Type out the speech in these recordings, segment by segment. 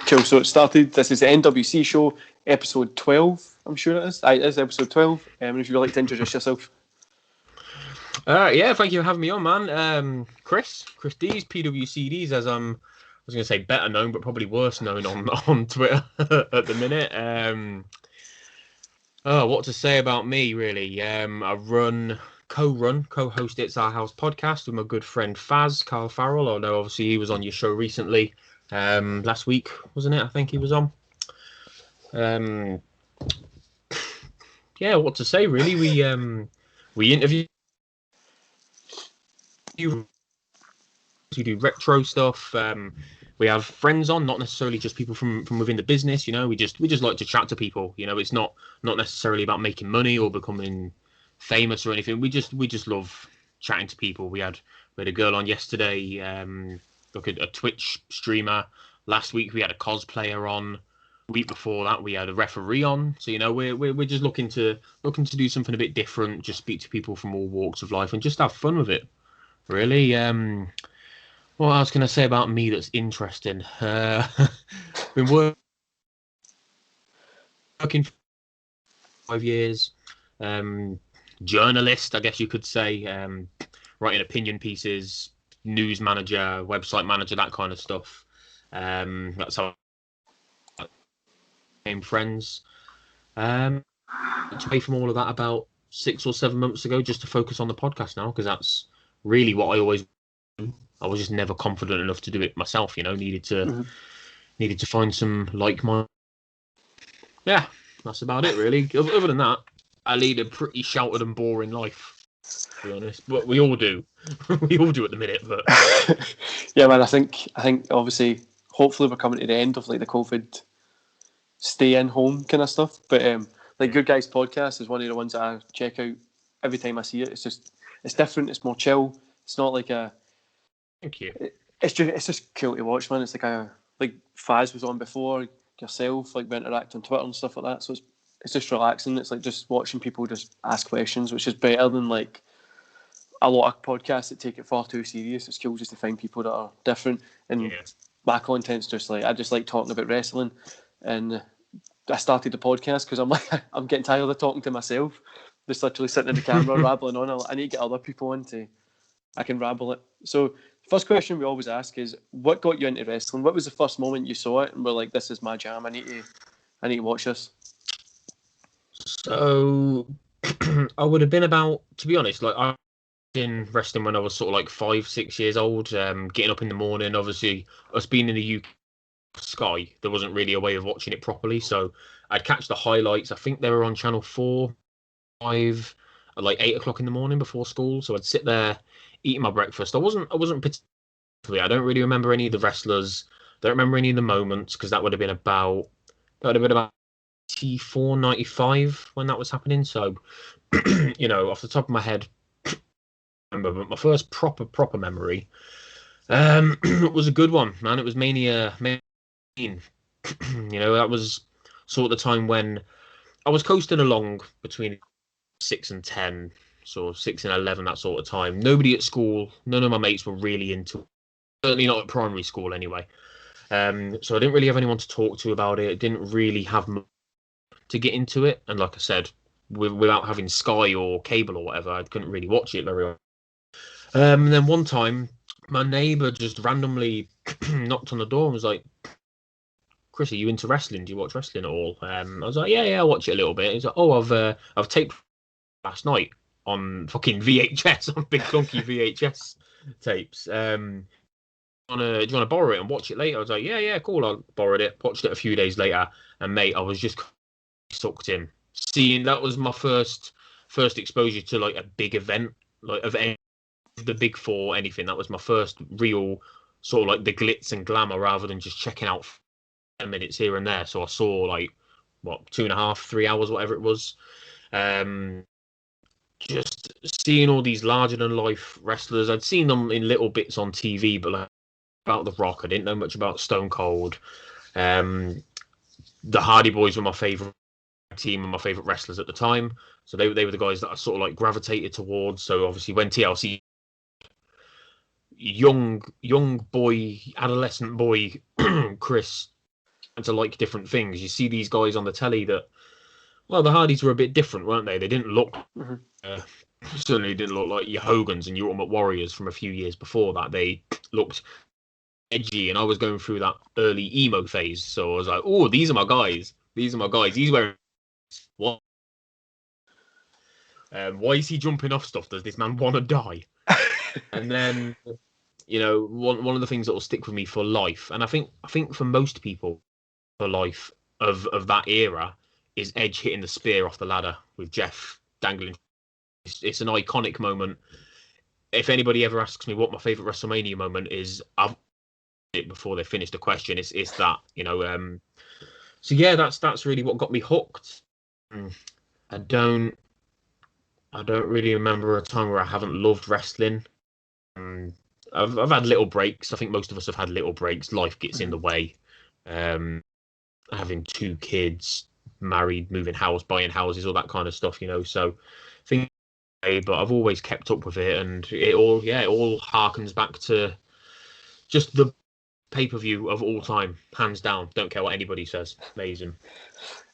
Cool, so it started. This is the NWC show, episode 12, I'm sure it is. It is episode 12. And if you would like to introduce yourself. Yeah, thank you for having me on, man. Chris Deez, PWCDs, as I was going to say better known, but probably worse known on Twitter at the minute. What to say about me, really? I co-host It's Our House podcast with my good friend Carl Farrell. I know obviously he was on your show recently, last week, wasn't it? I think he was on. Yeah, what to say, really? We interview. We do retro stuff. We have friends on, not necessarily just people from within the business. You know, we just like to chat to people. You know, it's not necessarily about making money or becoming famous or anything. We just love chatting to people. We had a girl on yesterday. Look at a Twitch streamer. Last week we had a cosplayer on. The week before that we had a referee on. So you know, we're just looking to do something a bit different. Just speak to people from all walks of life and just have fun with it. Really. What else can I say about me that's interesting? Been working for 5 years. Journalist, I guess you could say. Writing opinion pieces, news manager, website manager, that kind of stuff. That's how I became friends. Away from all of that about 6 or 7 months ago, just to focus on the podcast now, because that's really what I always do. I was just never confident enough to do it myself, you know, needed to find some like-minded. Yeah, that's about it, really. Other than that, I lead a pretty sheltered and boring life, to be honest. But we all do. We all do at the minute, but... Yeah, man, I think obviously, hopefully we're coming to the end of like the COVID stay-in-home kind of stuff. But like Good Guys Podcast is one of the ones that I check out every time I see it. It's different, it's more chill. It's not like a... Thank you. It's just cool to watch, man. It's like Faz was on before, yourself, like we interact on Twitter and stuff like that. So it's just relaxing. It's like just watching people just ask questions, which is better than like a lot of podcasts that take it far too serious. It's cool just to find people that are different. And my content's just like, I just like talking about wrestling. And I started the podcast because I'm like, I'm getting tired of talking to myself. Just literally sitting in the camera, rabbling on. I need to get other people in I can rabble it. So first question we always ask is, what got you into wrestling? What was the first moment you saw it and were like, this is my jam, I need to watch this? So I would have been about, to be honest, like I was in wrestling when I was sort of like 5-6 years old, getting up in the morning. Obviously, us being in the UK Sky, there wasn't really a way of watching it properly, so I'd catch the highlights. I think they were on channel 4, 5 at like 8 o'clock in the morning before school. So I'd sit there eating my breakfast. I wasn't particularly, I don't really remember any of the wrestlers. Don't remember any of the moments, because that would have been about 94, 95 when that was happening. So you know, off the top of my head, I remember, but my first proper memory was a good one, man. It was Mania. You know, that was sort of the time when I was coasting along between 6 and 10, so 6 and 11, that sort of time. Nobody at school, none of my mates were really into it. Certainly not at primary school anyway. So I didn't really have anyone to talk to about it. Didn't really have to get into it. And like I said, without having Sky or cable or whatever, I couldn't really watch it very well. And then one time, my neighbour just randomly knocked on the door and was like, Chris, are you into wrestling? Do you watch wrestling at all? I was like, yeah, I watch it a little bit. He's like, oh, I've taped last night on fucking VHS, on big clunky VHS tapes. Do you want to borrow it and watch it later? I was like, yeah, cool. I borrowed it, watched it a few days later, and mate, I was just sucked in. Seeing that was my first exposure to like a big event, like of the big four, anything. That was my first real sort of like the glitz and glamour, rather than just checking out 10 minutes here and there. So I saw like 2.5, 3 hours, whatever it was. Just seeing all these larger than life wrestlers. I'd seen them in little bits on TV, but like about The Rock, I didn't know much about Stone Cold. The Hardy Boys were my favourite team and my favourite wrestlers at the time. So they were the guys that I sort of like gravitated towards. So obviously when TLC, young boy, adolescent boy, Chris, to like different things. You see these guys on the telly that, well, the Hardys were a bit different, weren't they? They didn't look, certainly didn't look like your Hogans and your Ultimate Warriors from a few years before that. They looked edgy, and I was going through that early emo phase. So I was like, oh, these are my guys. These are my guys. He's wearing what? Why is he jumping off stuff? Does this man want to die? And then, one of the things that will stick with me for life, and I think for most people for life of that era, is Edge hitting the spear off the ladder with Jeff dangling. It's an iconic moment. If anybody ever asks me what my favorite WrestleMania moment is, I've it before they finish the question. It's that, So yeah, that's really what got me hooked. I don't really remember a time where I haven't loved wrestling. I've had little breaks. I think most of us have had little breaks. Life gets in the way. Having 2 kids, married, moving house, buying houses, all that kind of stuff, So but I've always kept up with it, and it all harkens back to just the pay-per-view of all time, hands down. Don't care what anybody says. Amazing.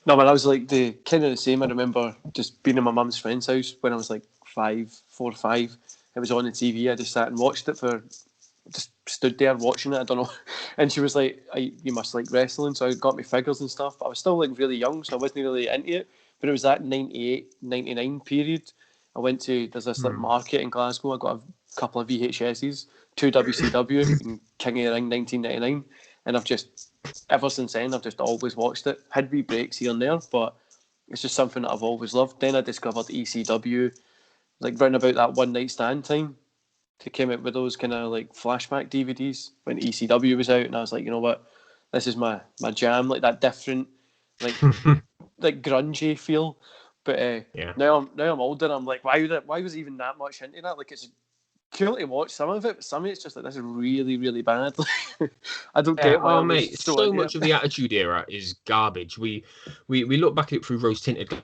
No, man, I was like kind of the same. I remember just being in my mum's friend's house when I was like 4 or 5. It was on the TV. I just sat and watched it just stood there watching it. I don't know. And she was like, you must like wrestling. So I got me figures and stuff. But I was still like really young, so I wasn't really into it. But it was that 98, 99 period. I went to, there's this like market in Glasgow. I got a couple of VHSs, 2 WCW and King of the Ring 1999. And I've just, ever since then, I've just always watched it. Had wee breaks here and there, but it's just something that I've always loved. Then I discovered ECW, like round about that One Night Stand time. They came out with those kind of like flashback DVDs when ECW was out, and I was like, you know what, this is my jam, like that different, like like grungy feel. But now I'm older, and I'm like, why was even that much into that? Like, it's cool to watch some of it, but some of it's just like, this is really, really bad. I don't get why. Oh mate, so much of the Attitude Era is garbage. We look back at it through rose tinted.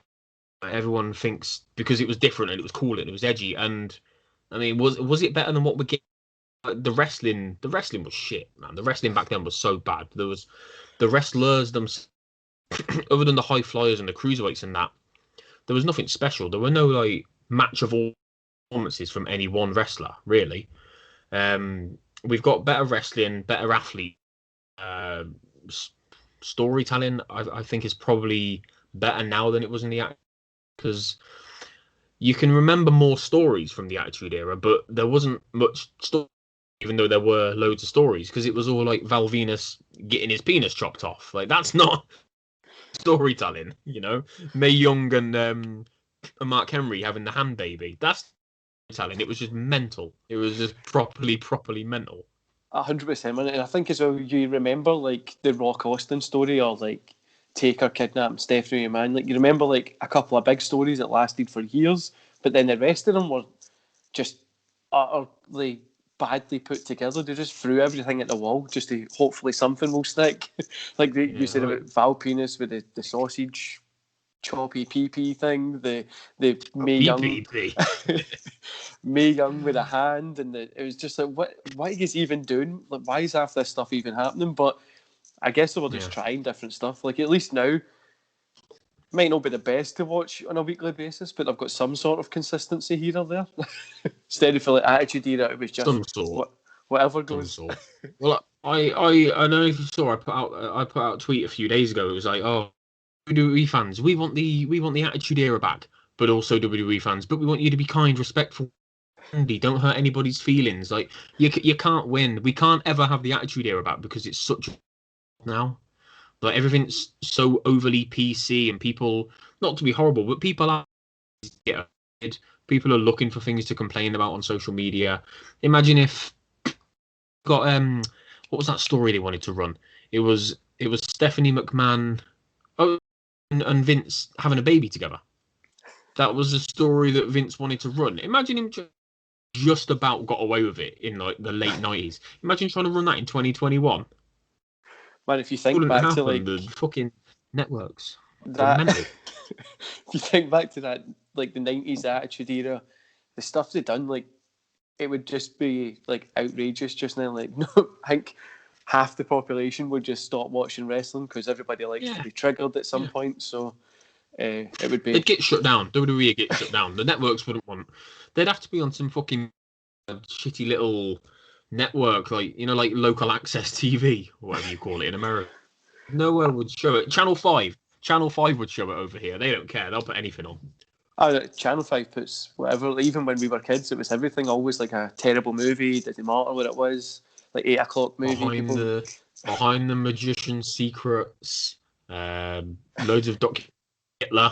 Everyone thinks because it was different and it was cool and it was edgy. And I mean, was it better than what we get? The wrestling was shit, man. The wrestling back then was so bad. There was the wrestlers themselves, other than the high flyers and the cruiserweights and that, there was nothing special. There were no like match of all performances from any one wrestler, really. We've got better wrestling, better athlete, storytelling. I think is probably better now than it was in the because you can remember more stories from the Attitude Era, but there wasn't much story, even though there were loads of stories, because it was all like Val Venus getting his penis chopped off. Like, that's not storytelling, Mae Young and Mark Henry having the hand baby. That's storytelling. It was just mental. It was just properly mental. 100%, man. And I think as well, you remember like the Rock Austin story, or like Taker kidnapping Stephanie McMahon. Like, you remember like a couple of big stories that lasted for years, but then the rest of them were just utterly badly put together. They just threw everything at the wall just to hopefully something will stick. Like you said about Val Penis with the sausage choppy PP thing, the Mae Young Mae Young with a hand, and it was just like, what are you even doing? Like, why is half this stuff even happening? But I guess they were just trying different stuff. Like, at least now, might not be the best to watch on a weekly basis, but they've got some sort of consistency here or there. Instead of like Attitude Era, it was just some sort. Whatever goes. Some sort. Well, I know if you saw, I put out a tweet a few days ago. It was like, oh, WWE fans, we want the Attitude Era back, but also WWE fans, but we want you to be kind, respectful, don't hurt anybody's feelings. Like, you can't win. We can't ever have the Attitude Era back because it's such now. Like, everything's so overly PC, and people, not to be horrible, but people are looking for things to complain about on social media. Imagine if got what was that story they wanted to run? It was Stephanie McMahon and Vince having a baby together. That was a story that Vince wanted to run. Imagine him just about got away with it in like the late 90s. Imagine trying to run that in 2021. Man, if you think back to like the fucking networks, that, if you think back to that, like the 90s Attitude Era, the stuff they done, like it would just be like outrageous just now. Like, no, I think half the population would just stop watching wrestling because everybody likes to be triggered at some point. So it would be. They'd get shut down. WWE would get shut down. The networks wouldn't want. They'd have to be on some fucking shitty little network, like like local access TV or whatever you call it in America. Nowhere would show it. Channel 5 would show it over here. They don't care. They'll put anything on. Channel 5 puts whatever. Even when we were kids, it was everything. Always like a terrible movie. Didn't matter what it was. Like 8 o'clock movie. Behind the magician's secrets. Loads of Hitler.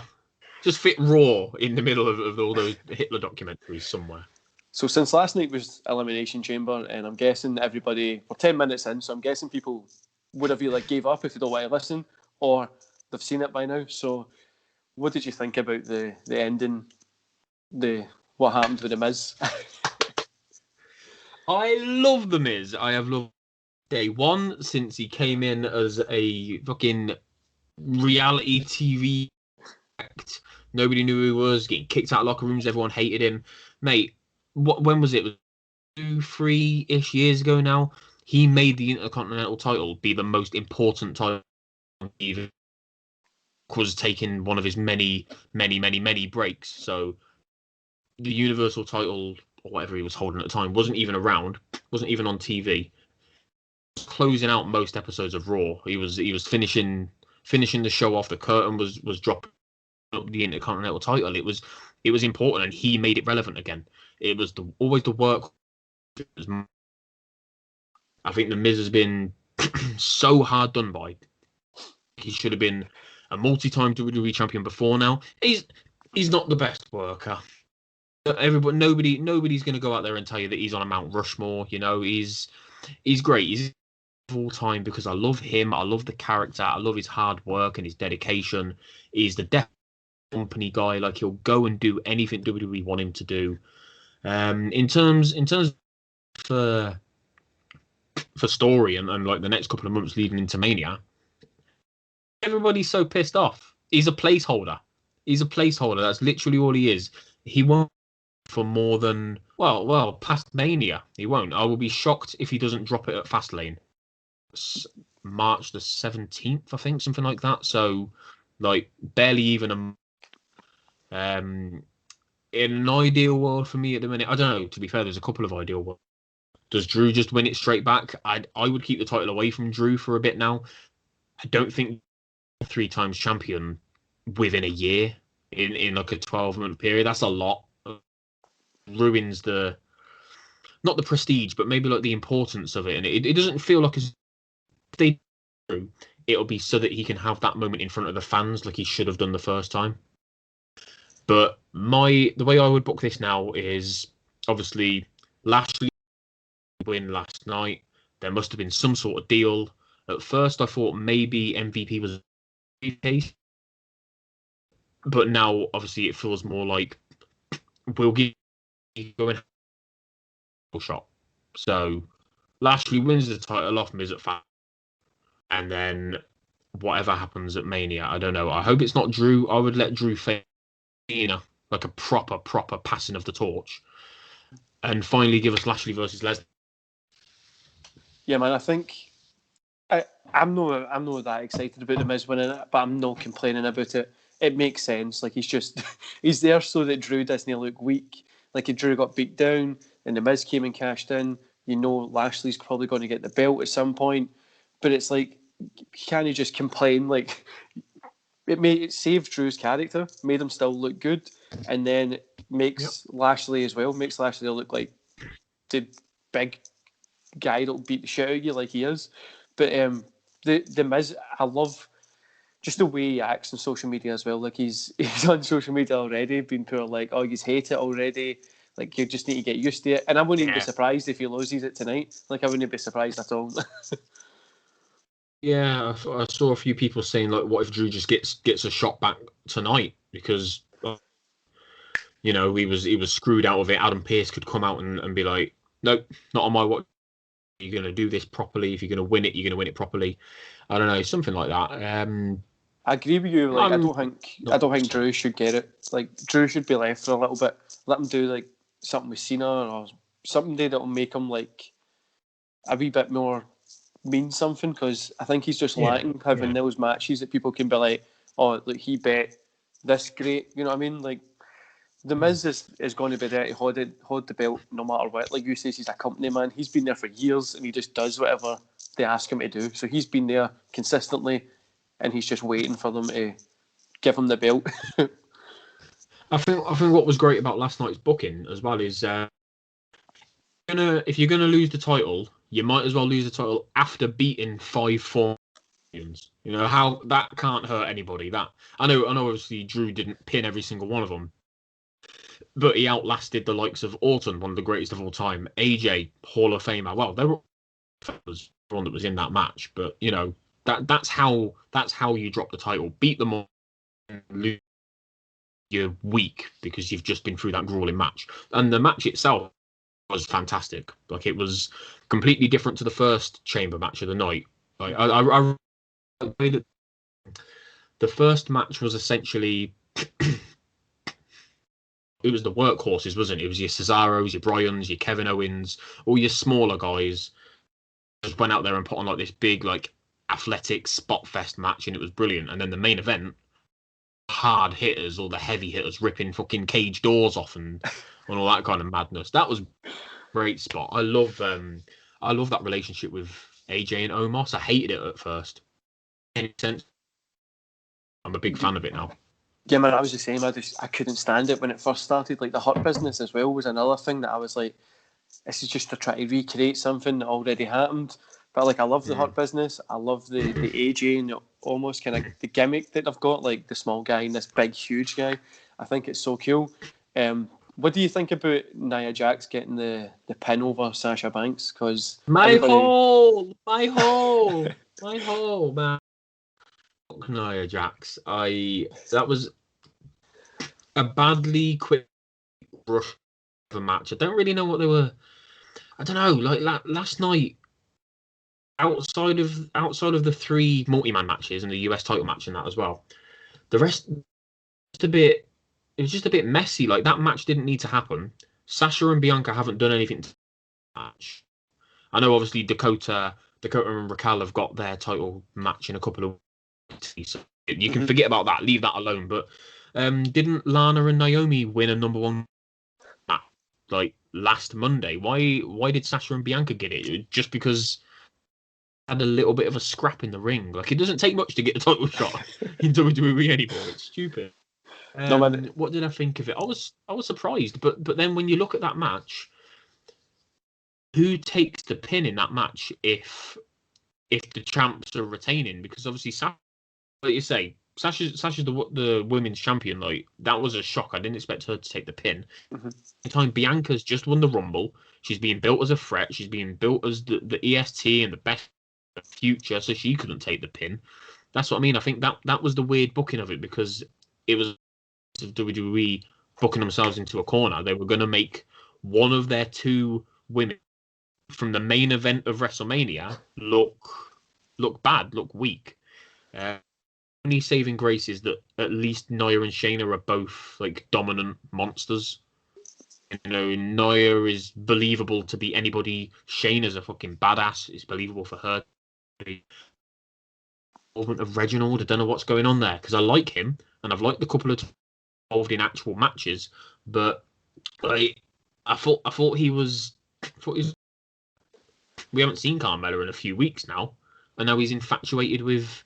Just fit Raw in the middle of all those Hitler documentaries somewhere. So since last night was Elimination Chamber, and I'm guessing everybody, we're 10 minutes in, so I'm guessing people would have either gave up if they don't want to listen, or they've seen it by now. So what did you think about the ending, what happened with The Miz? I love The Miz. I have loved day one since he came in as a fucking reality TV act. Nobody knew who he was, getting kicked out of locker rooms, everyone hated him. Mate, when was it? 2-3-ish years ago now. He made the Intercontinental title be the most important title on TV. Was taking one of his many breaks. So the Universal title, or whatever he was holding at the time, wasn't even around, wasn't even on TV. Closing out most episodes of Raw. He was finishing the show off. The curtain was dropping up the Intercontinental title. It was important, and he made it relevant again. It was always the work. I think The Miz has been so hard done by. He should have been a multi-time WWE champion before now. He's not the best worker. Nobody's going to go out there and tell you that he's on a Mount Rushmore. He's great. He's all time because I love him. I love the character. I love his hard work and his dedication. He's the company guy. Like, he'll go and do anything WWE want him to do. In terms for story and like the next couple of months leading into Mania, everybody's so pissed off. He's a placeholder. That's literally all he is. He won't for more than past Mania. He won't. I will be shocked if he doesn't drop it at Fastlane. March the 17th, I think, something like that. So, like, barely even in an ideal world for me at the minute, I don't know. To be fair, there's a couple of ideal worlds. Does Drew just win it straight back? I would keep the title away from Drew for a bit now. I don't think 3 times champion within a year in like a 12-month period. That's a lot. Ruins not the prestige, but maybe like the importance of it. And it doesn't feel like if they do, it'll be so that he can have that moment in front of the fans like he should have done the first time. But the way I would book this now is obviously Lashley win last night. There must have been some sort of deal. At first, I thought maybe MVP was the case, but now obviously it feels more like we'll give you going shot. So Lashley wins the title off Miz at Fat, and then whatever happens at Mania, I don't know. I hope it's not Drew. I would let Drew face, like a proper passing of the torch, and finally give us Lashley versus Lesnar. Yeah, man. I think I'm not that excited about The Miz winning it, but I'm not complaining about it. It makes sense. Like, he's there so that Drew doesn't look weak. Like, if Drew got beat down and The Miz came and cashed in, Lashley's probably going to get the belt at some point. But it's like, can you just complain? Like, it saved Drew's character, made him still look good, and then makes Lashley as well, makes Lashley look like the big guy that'll beat the shit out of you like he is. But the Miz, I love just the way he acts on social media as well. Like, he's on social media already, being poor, like, oh, you hate it already. Like, you just need to get used to it. And I wouldn't even be surprised if he loses it tonight. Like, I wouldn't be surprised at all. Yeah, I saw a few people saying, like, what if Drew just gets a shot back tonight? Because, he was screwed out of it. Adam Pearce could come out and be like, nope, not on my watch. You're going to do this properly. If you're going to win it, you're going to win it properly. I don't know, something like that. I agree with you. Like, I don't think Drew should get it. Like, Drew should be left for a little bit. Let him do like something with Cena or somebody that'll make him like a wee bit more mean something, because I think he's just lacking having those matches that people can be like, oh, look, he bet this great, you know what I mean? Like, The Miz is going to be there to hold the belt no matter what. Like you say, he's a company man. He's been there for years and he just does whatever they ask him to do. So he's been there consistently and he's just waiting for them to give him the belt. I think what was great about last night's booking as well is if you're gonna lose the title, you might as well lose the title after beating 5 former champions. You know how that can't hurt anybody. That I know. Obviously, Drew didn't pin every single one of them, but he outlasted the likes of Orton, one of the greatest of all time, AJ, Hall of Famer. Well, there were everyone that was in that match, but you know that's how you drop the title. Beat them all, lose, you're weak because you've just been through that grueling match. And the match itself was fantastic. Like, it was completely different to the first chamber match of the night. Like, I the first match was essentially it was the workhorses, wasn't it? It was your Cesaros, your Bryans, your Kevin Owens, all your smaller guys just went out there and put on like this big, like, athletic spot fest match, and it was brilliant. And then the main event, hard hitters, all the heavy hitters ripping fucking cage doors off and all that kind of madness. That was a great spot. I love that relationship with AJ and Omos. I hated it at first. Any sense? I'm a big fan of it now. Yeah, man, I was the same. I couldn't stand it when it first started. Like, the Hurt business as well was another thing that I was like, this is just to try to recreate something that already happened. But like, I love the Hurt business. I love the AJ and almost kind of the gimmick that they've got, like the small guy and this big, huge guy. I think it's so cool. What do you think about Nia Jax getting the pin over Sasha Banks? Because my hole, man. Nia Jax. That was a badly quick rush of a match. I don't really know what they were. I don't know. Like last night, outside of the 3 multi-man matches and the US title match and that as well, the rest it was just a bit messy. Like, that match didn't need to happen. Sasha and Bianca haven't done anything to the match. I know obviously Dakota and Raquel have got their title match in a couple of weeks, so you can forget about that, leave that alone. But didn't Lana and Naomi win a #1 match like last Monday? Why did Sasha and Bianca get it? Just because had a little bit of a scrap in the ring. Like, it doesn't take much to get the title shot in WWE anymore. It's stupid. What did I think of it? I was surprised, but then when you look at that match, who takes the pin in that match if the champs are retaining? Because obviously, like you say, Sasha's the women's champion. Like, that was a shock. I didn't expect her to take the pin. The time Bianca's just won the Rumble, she's being built as a threat. She's being built as the EST and the best future, so she couldn't take the pin. That's what I mean. I think that was the weird booking of it, because it was WWE booking themselves into a corner. They were going to make one of their 2 women from the main event of WrestleMania look bad, look weak. Only saving grace is that at least Nia and Shayna are both like dominant monsters. You know, Nia is believable to be anybody. Shayna's a fucking badass. It's believable for her to be. Involvement of Reginald, I don't know what's going on there, because I like him and I've liked the couple of involved in actual matches, but like, I thought he was. We haven't seen Carmella in a few weeks now, and now he's infatuated with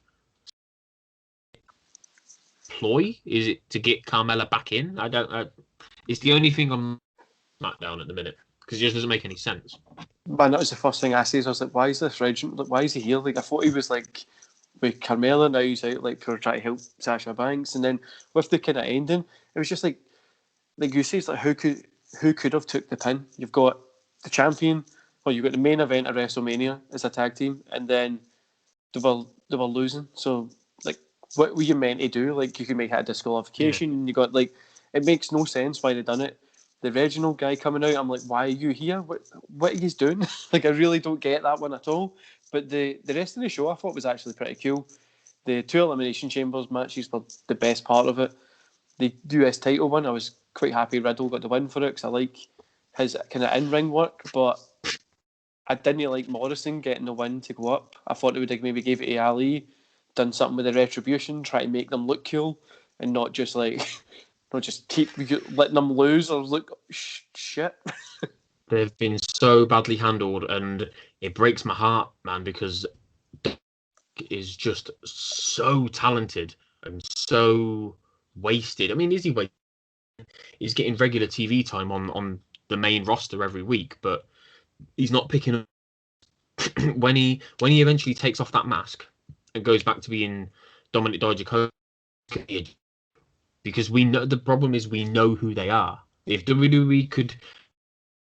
ploy. Is it to get Carmella back in? I don't. It's the only thing on SmackDown at the minute, because it just doesn't make any sense. Man, that was the first thing I said. I was like, why is this Reginald? Like, why is he here? Like, I thought he was like with Carmella. Now he's out like for trying to help Sasha Banks, and then with the kind of ending, it was just like you say, it's like who could have took the pin? You've got the champion. Well, you've got the main event at WrestleMania as a tag team, and then they were losing. So, like, what were you meant to do? Like, you could make it a disqualification, and you got, like, it makes no sense why they done it. The Reginald guy coming out, I'm like, why are you here? What are you doing? Like, I really don't get that one at all. But the rest of the show I thought was actually pretty cool. The 2 Elimination Chambers matches were the best part of it. The US title one, I was quite happy Riddle got the win for it, because I like his kind of in-ring work, but I didn't like Morrison getting the win to go up. I thought they would have maybe gave it to Ali, done something with the retribution, try to make them look cool, and not just keep letting them lose or look shit. They've been so badly handled, and it breaks my heart, man, because is just so talented and so wasted. I mean, is he wasted? He's getting regular TV time on the main roster every week, but he's not picking up when he eventually takes off that mask and goes back to being Dominic Dijakovic, because we know the problem is we know who they are. If WWE could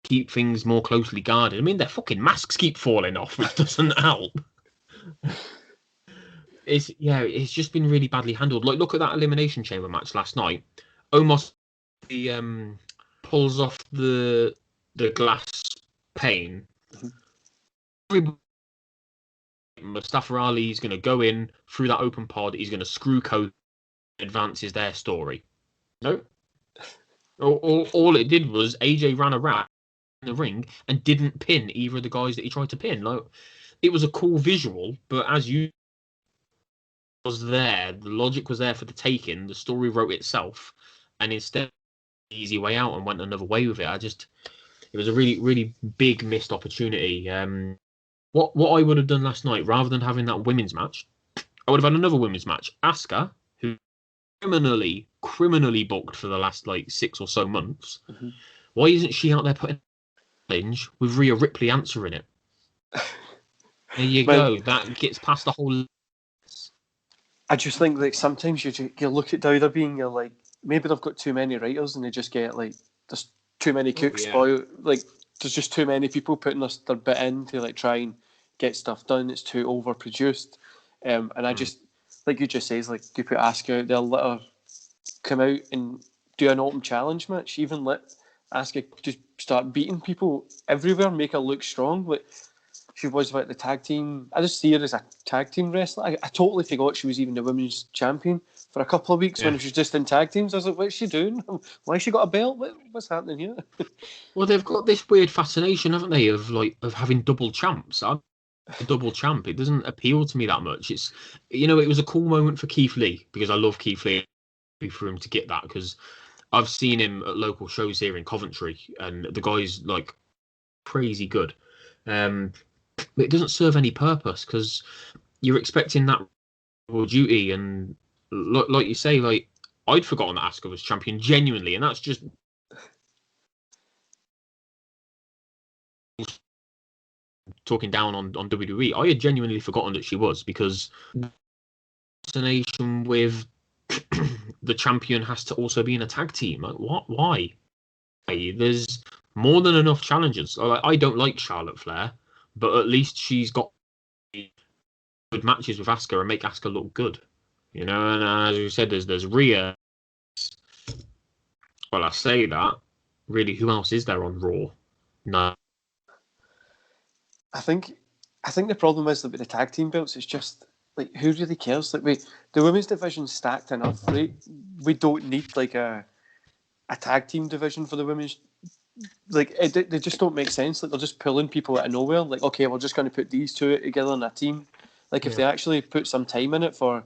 keep things more closely guarded, I mean, their fucking masks keep falling off, which doesn't help. It's just been really badly handled. Like, look at that Elimination Chamber match last night. Omos pulls off the glass pane. Mustafa Ali is going to go in through that open pod. He's going to screw Cody, advances their story. No. All it did was AJ ran around in the ring and didn't pin either of the guys that he tried to pin. Like, it was a cool visual, but as you was there, the logic was there for the taking. The story wrote itself, and instead, easy way out and went another way with it. It was a really, really big missed opportunity. What I would have done last night, rather than having that women's match, I would have had another women's match. Asuka, who criminally booked for the last 6 or so months. Mm-hmm. Why isn't she out there putting a challenge with Rhea Ripley answering it? There you go. That gets past the whole. I just think sometimes you look at WWE and you're like, maybe they've got too many writers and they just get there's too many cooks spoiled. There's just too many people putting their bit in to try and get stuff done. It's too overproduced. And I just, like you just says, you put Asuka out there, let her come out and do an open challenge match. Even let Asuka just start beating people everywhere, make her look strong. She was the tag team. I just see her as a tag team wrestler. I totally forgot she was even the women's champion for a couple of weeks when she was just in tag teams. I was like, what's she doing? Why has she got a belt? What's happening here? Well, they've got this weird fascination, haven't they, of having double champs. I'm a double champ. It doesn't appeal to me that much. It's, it was a cool moment for Keith Lee, because I love Keith Lee, for him to get that, because I've seen him at local shows here in Coventry, and the guy's crazy good. But it doesn't serve any purpose, because you're expecting that duty, and like you say, I'd forgotten that Asuka was champion genuinely, and that's just talking down on WWE. I had genuinely forgotten that she was, because fascination with the champion has to also be in a tag team. What? Why? There's more than enough challenges. I don't like Charlotte Flair, but at least she's got good matches with Asuka and make Asuka look good. And as you said, there's Rhea. Well, I say that. Really, who else is there on Raw? No. I think the problem is that with the tag team belts, it's just who really cares? The women's division's stacked enough, right? We don't need a tag team division for the women's. They just don't make sense. They're just pulling people out of nowhere. Okay, we're just going to put these two together in a team. If they actually put some time in it for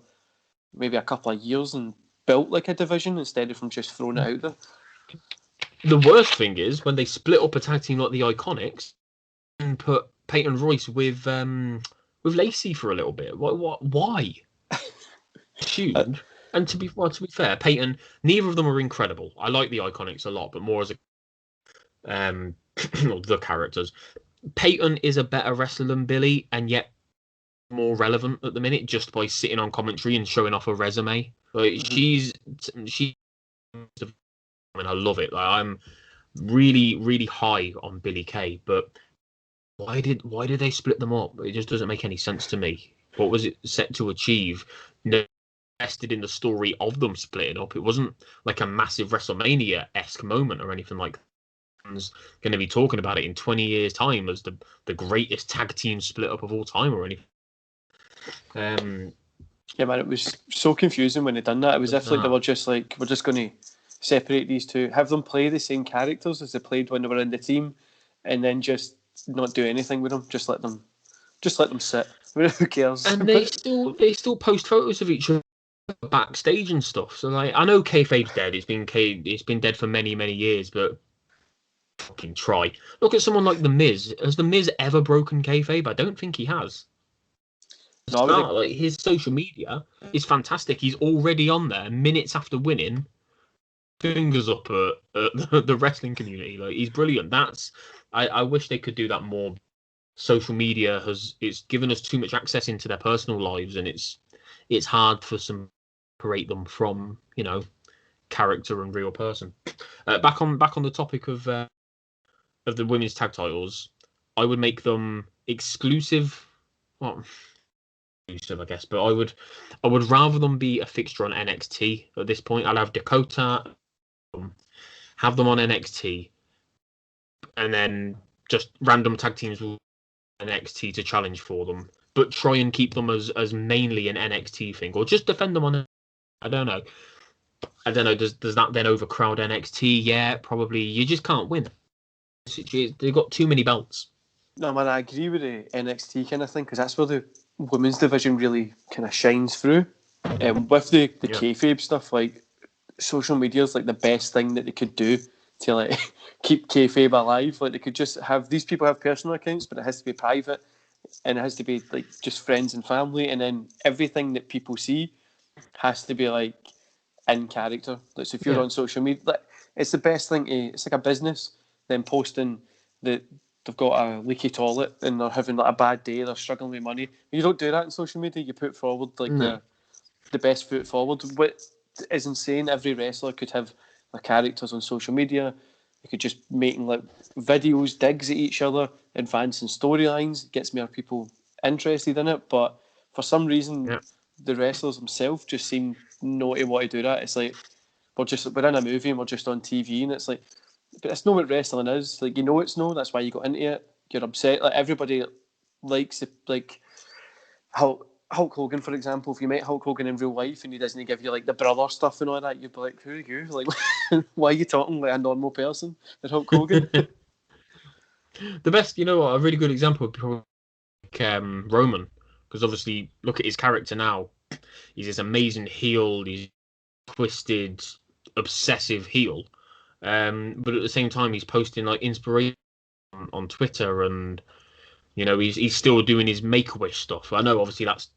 maybe a couple of years and built a division instead of from just throwing it out there. The worst thing is when they split up a tag team like the Iconics and put Peyton Royce with Lacey for a little bit. Why? Shoot. And to be fair, Peyton, neither of them are incredible. I like the Iconics a lot, but more as the characters. Peyton is a better wrestler than Billy, and yet more relevant at the minute just by sitting on commentary and showing off her resume. She. I mean, I love it. I'm really, really high on Billy Kay, but why did they split them up? It just doesn't make any sense to me. What was it set to achieve? Invested in the story of them splitting up. It wasn't a massive WrestleMania-esque moment or anything like that. Going to be talking about it in 20 years' time as the greatest tag team split up of all time or anything. Yeah, man, it was so confusing when they done that. It was as if they were just we're just going to separate these two. Have them play the same characters as they played when they were in the team, and then just not do anything with them. Just let them sit. Who cares? And they still post photos of each other backstage and stuff. So like, I know kayfabe's dead. It's been dead for many years, but fucking try. Look at someone like The Miz. Has The Miz ever broken kayfabe? I don't think he has. No, Like his social media is fantastic. He's already on there minutes after winning, fingers up at the wrestling community. Like he's brilliant. I wish they could do that more. Social media it's given us too much access into their personal lives, and it's hard for some to separate them from character and real person. Back on the topic of the women's tag titles, I would make them exclusive. Well, exclusive, I guess, but I would rather them be a fixture on NXT at this point. I'll have Dakota, have them on NXT, and then just random tag teams will NXT to challenge for them, but try and keep them as mainly an NXT thing, or just defend them on. I don't know. Does that then overcrowd NXT? Yeah, probably. You just can't win. They've got too many belts. No, man, I agree with the NXT kind of thing, because that's where the women's division really kind of shines through. With the kayfabe stuff, like social media is like the best thing that they could do to like keep kayfabe alive. Like they could just have these people have personal accounts, but it has to be private, and it has to be like just friends and family, and then everything that people see has to be like in character. Like so, if you're on social media, like it's the best thing. It's like a business. Then posting that they've got a leaky toilet and they're having like a bad day, they're struggling with money. You don't do that in social media. You put forward like the best foot forward. What is insane, every wrestler could have their characters on social media. They could just making like videos, digs at each other, advancing storylines, gets more people interested in it. But for some reason, the wrestlers themselves just seem not to want to do that. It's like we're in a movie and we're just on TV, and it's like, but it's not what wrestling is. Like it's no. That's why you got into it. You're upset. Like everybody likes it. Like Hulk Hogan, for example. If you met Hulk Hogan in real life and he doesn't give you like the brother stuff and all that, you'd be like, "Who are you? Like, why are you talking like a normal person?" With Hulk Hogan. The best, a really good example would be probably like, Roman, because obviously look at his character now. He's this amazing heel. He's twisted, obsessive heel. But at the same time, he's posting like inspiration on Twitter, and he's still doing his Make-A-Wish stuff. I know obviously that's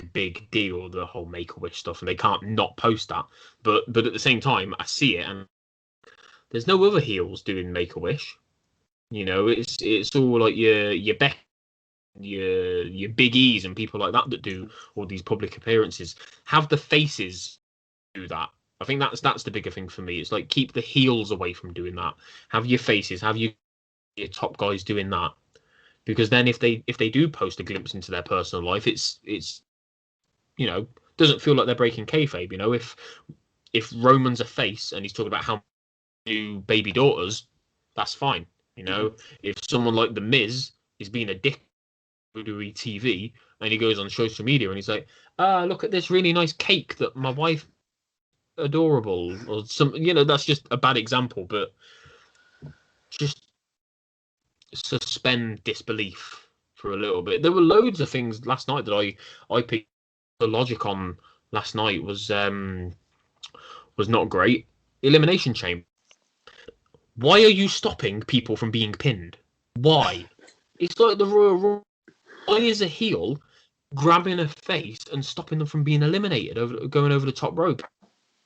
a big deal, the whole Make-A-Wish stuff, and they can't not post that. But at the same time, I see it, and there's no other heels doing Make-A-Wish. It's all like your Beck, your Big E's and people like that do all these public appearances. Have the faces do that. I think that's the bigger thing for me. It's like keep the heels away from doing that. Have your faces, have your top guys doing that, because then if they do post a glimpse into their personal life, it's doesn't feel like they're breaking kayfabe. If Roman's a face and he's talking about how new baby daughters, that's fine. If someone like The Miz is being a dick WWE TV and he goes on social media and he's like, look at this really nice cake that my wife adorable, or some that's just a bad example, but just suspend disbelief for a little bit. There were loads of things last night that I picked the logic on. Last night was not great. Elimination Chamber. Why are you stopping people from being pinned? Why? It's like the Royal Rumble. Why is a heel grabbing a face and stopping them from being eliminated going over the top rope?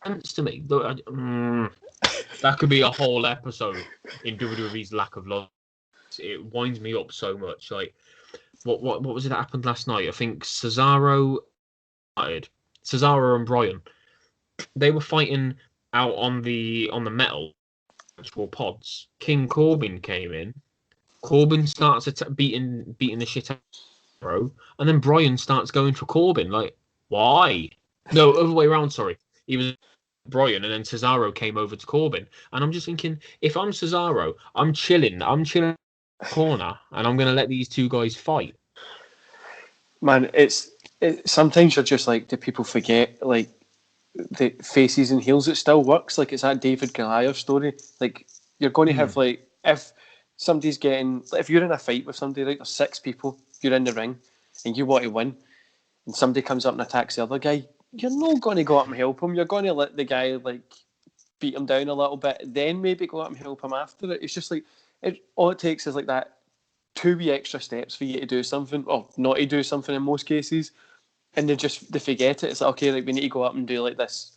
To me, that could be a whole episode in WWE's lack of love. It winds me up so much. Like, what was it that happened last night? I think Cesaro and Bryan, they were fighting out on the metal actual pods. King Corbin came in. Corbin starts beating the shit out of Bro, and then Bryan starts going for Corbin. Like, why? No, other way around. Sorry, he was Bryan, and then Cesaro came over to Corbin, and I'm just thinking, if I'm Cesaro, I'm chilling in the corner, and I'm gonna let these two guys fight. Man, it's sometimes you're just like, do people forget? Like, the faces and heels, it still works. Like, it's that David Goliath story. Like, you're going to have, like, if somebody's getting, if you're in a fight with somebody, like, there's 6 people, you're in the ring and you want to win, and somebody comes up and attacks the other guy, you're not going to go up and help him. You're going to let the guy, like, beat him down a little bit, then maybe go up and help him after it. It's just like, all it takes is like that 2 wee extra steps for you to do something, or not to do something in most cases, and they forget it. It's like, okay, like, we need to go up and do like this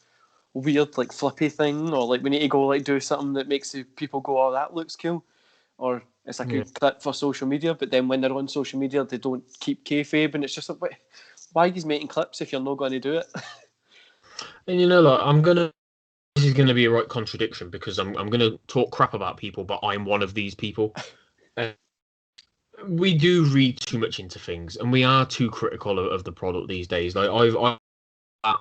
weird like flippy thing, or like we need to go like do something that makes people go, oh, that looks cool, or it's a good clip for social media. But then when they're on social media, they don't keep kayfabe, and it's just like, why are you making clips if you're not going to do it? And you know, like, this is gonna be a right contradiction, because I'm gonna talk crap about people, but I'm one of these people. We do read too much into things, and we are too critical of the product these days. Like, I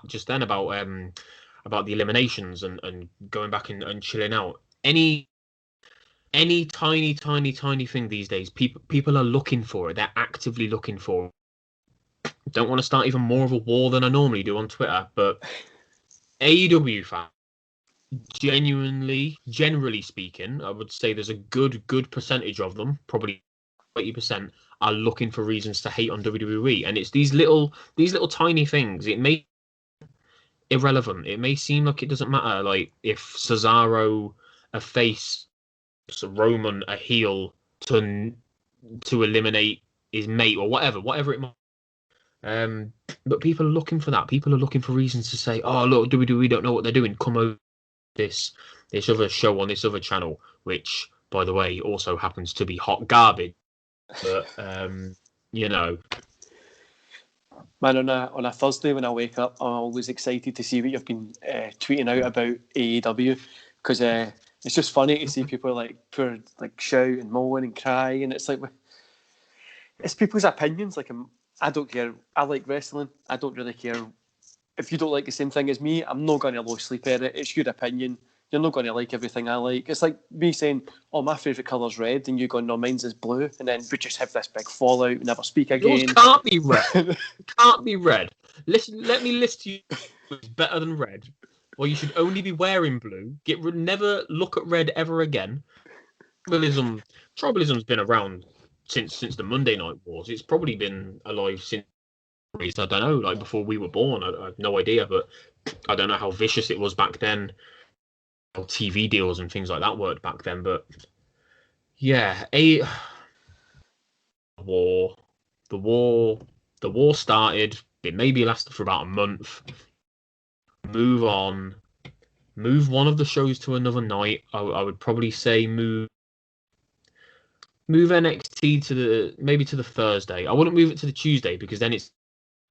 just then about the eliminations and going back and chilling out. Any tiny thing these days, people are looking for it. They're actively looking for it. Don't want to start even more of a war than I normally do on Twitter, but AEW fans, generally speaking, I would say there's a good percentage of them, probably 80%, are looking for reasons to hate on WWE, and it's these little tiny things. It may irrelevant. It may seem like it doesn't matter. Like, if Cesaro a face, Roman a heel to eliminate his mate, or whatever it might. But people are looking for that. People are looking for reasons to say, "Oh, look, WWE don't know what they're doing. Come over this other show on this other channel," which, by the way, also happens to be hot garbage. But you know, man, on a Thursday when I wake up, I'm always excited to see what you've been tweeting out about AEW, because it's just funny to see people like shout and moan and cry, and it's like, it's people's opinions. Like, I don't care. I like wrestling. I don't really care if you don't like the same thing as me. I'm not going to lose sleep at it. It's your opinion. You're not going to like everything I like. It's like me saying, "Oh, my favourite colour's red," and you going, "No, mine's is blue," and then we just have this big fallout and never speak again. Yours can't be red. Can't be red. Listen, let me list you what's better than red. Well, you should only be wearing blue. Never look at red ever again. Tribalism's been around since the Monday Night Wars. It's probably been alive since, I don't know, like before we were born. I have no idea, but I don't know how vicious it was back then, how TV deals and things like that worked back then. But yeah, the war started. It maybe lasted for about a month. Move on. Move one of the shows to another night. I would probably say move NXT to the Thursday. I wouldn't move it to the Tuesday, because then it's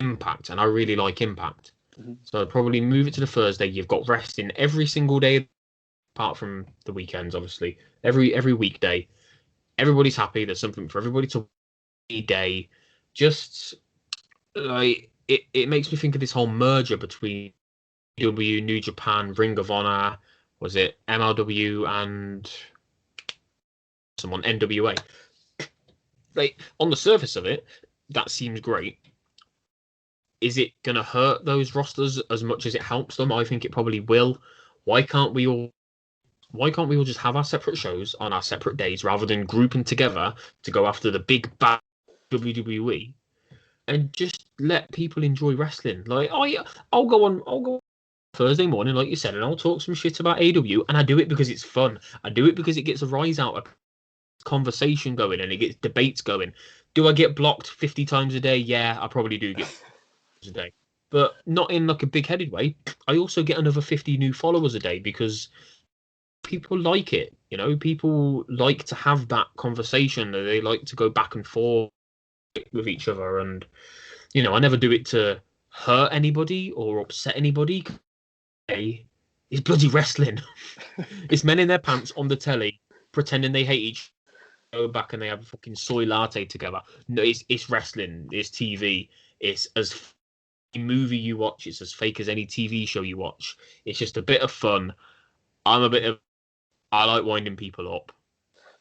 Impact, and I really like Impact. Mm-hmm. So I'd probably move it to the Thursday. You've got wrestling every single day, apart from the weekends, obviously. Every weekday, everybody's happy. There's something for everybody to day. Just like it makes me think of this whole merger between W, New Japan, Ring of Honor, was it MLW, and someone NWA. Like, on the surface of it, that seems great. Is it going to hurt those rosters as much as it helps them? I think it probably will. Why can't we all just have our separate shows on our separate days, rather than grouping together to go after the big bad WWE, and just let people enjoy wrestling? Like, I'll go on Thursday morning, like you said, and I'll talk some shit about AEW, and I do it because it's fun. I do it because it gets a rise out of conversation going, and it gets debates going. Do I get blocked 50 times a day? Yeah, I probably do get a day, but not in like a big-headed way. I also get another 50 new followers a day, because people like it. You know, people like to have that conversation. They like to go back and forth with each other, and you know, I never do it to hurt anybody or upset anybody. It's bloody wrestling. It's men in their pants on the telly pretending they hate each other, go back and they have a fucking soy latte together. No, it's wrestling. It's TV. It's as movie you watch. It's as fake as any TV show you watch. It's just a bit of fun. I like winding people up.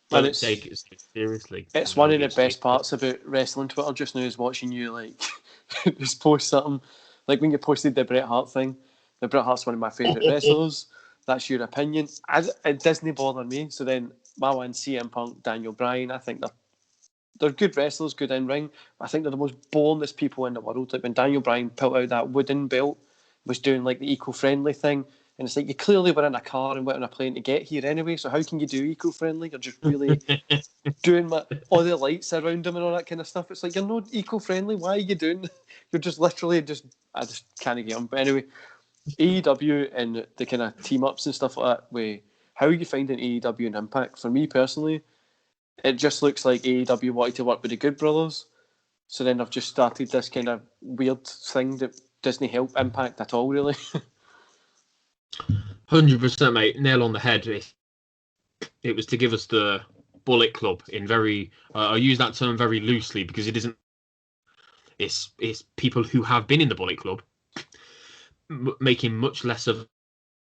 Don't take it seriously. It's one of the best parts about wrestling Twitter just now, is watching you like just post something. Like when you posted the Bret Hart thing, Bret Hart's one of my favourite wrestlers. That's your opinion. It doesn't bother me. So then my one, CM Punk, Daniel Bryan, I think they're good wrestlers, good in ring. I think they're the most boringest people in the world. Like when Daniel Bryan pulled out that wooden belt, was doing like the eco-friendly thing, and it's like you clearly were in a car and went on a plane to get here anyway. So how can you do eco-friendly? You're just really doing all the lights around them and all that kind of stuff. It's like you're not eco-friendly. Why are you doing? You're just literally I just can't get on. But anyway, AEW and the kind of team ups and stuff like that. How are you finding AEW and Impact? For me personally, it just looks like AEW wanted to work with the Good Brothers. So then I've just started this kind of weird thing that doesn't help Impact at all, really. 100%, mate. Nail on the head. It was to give us the Bullet Club in very. I use that term very loosely because it isn't. It's people who have been in the Bullet Club making much less of,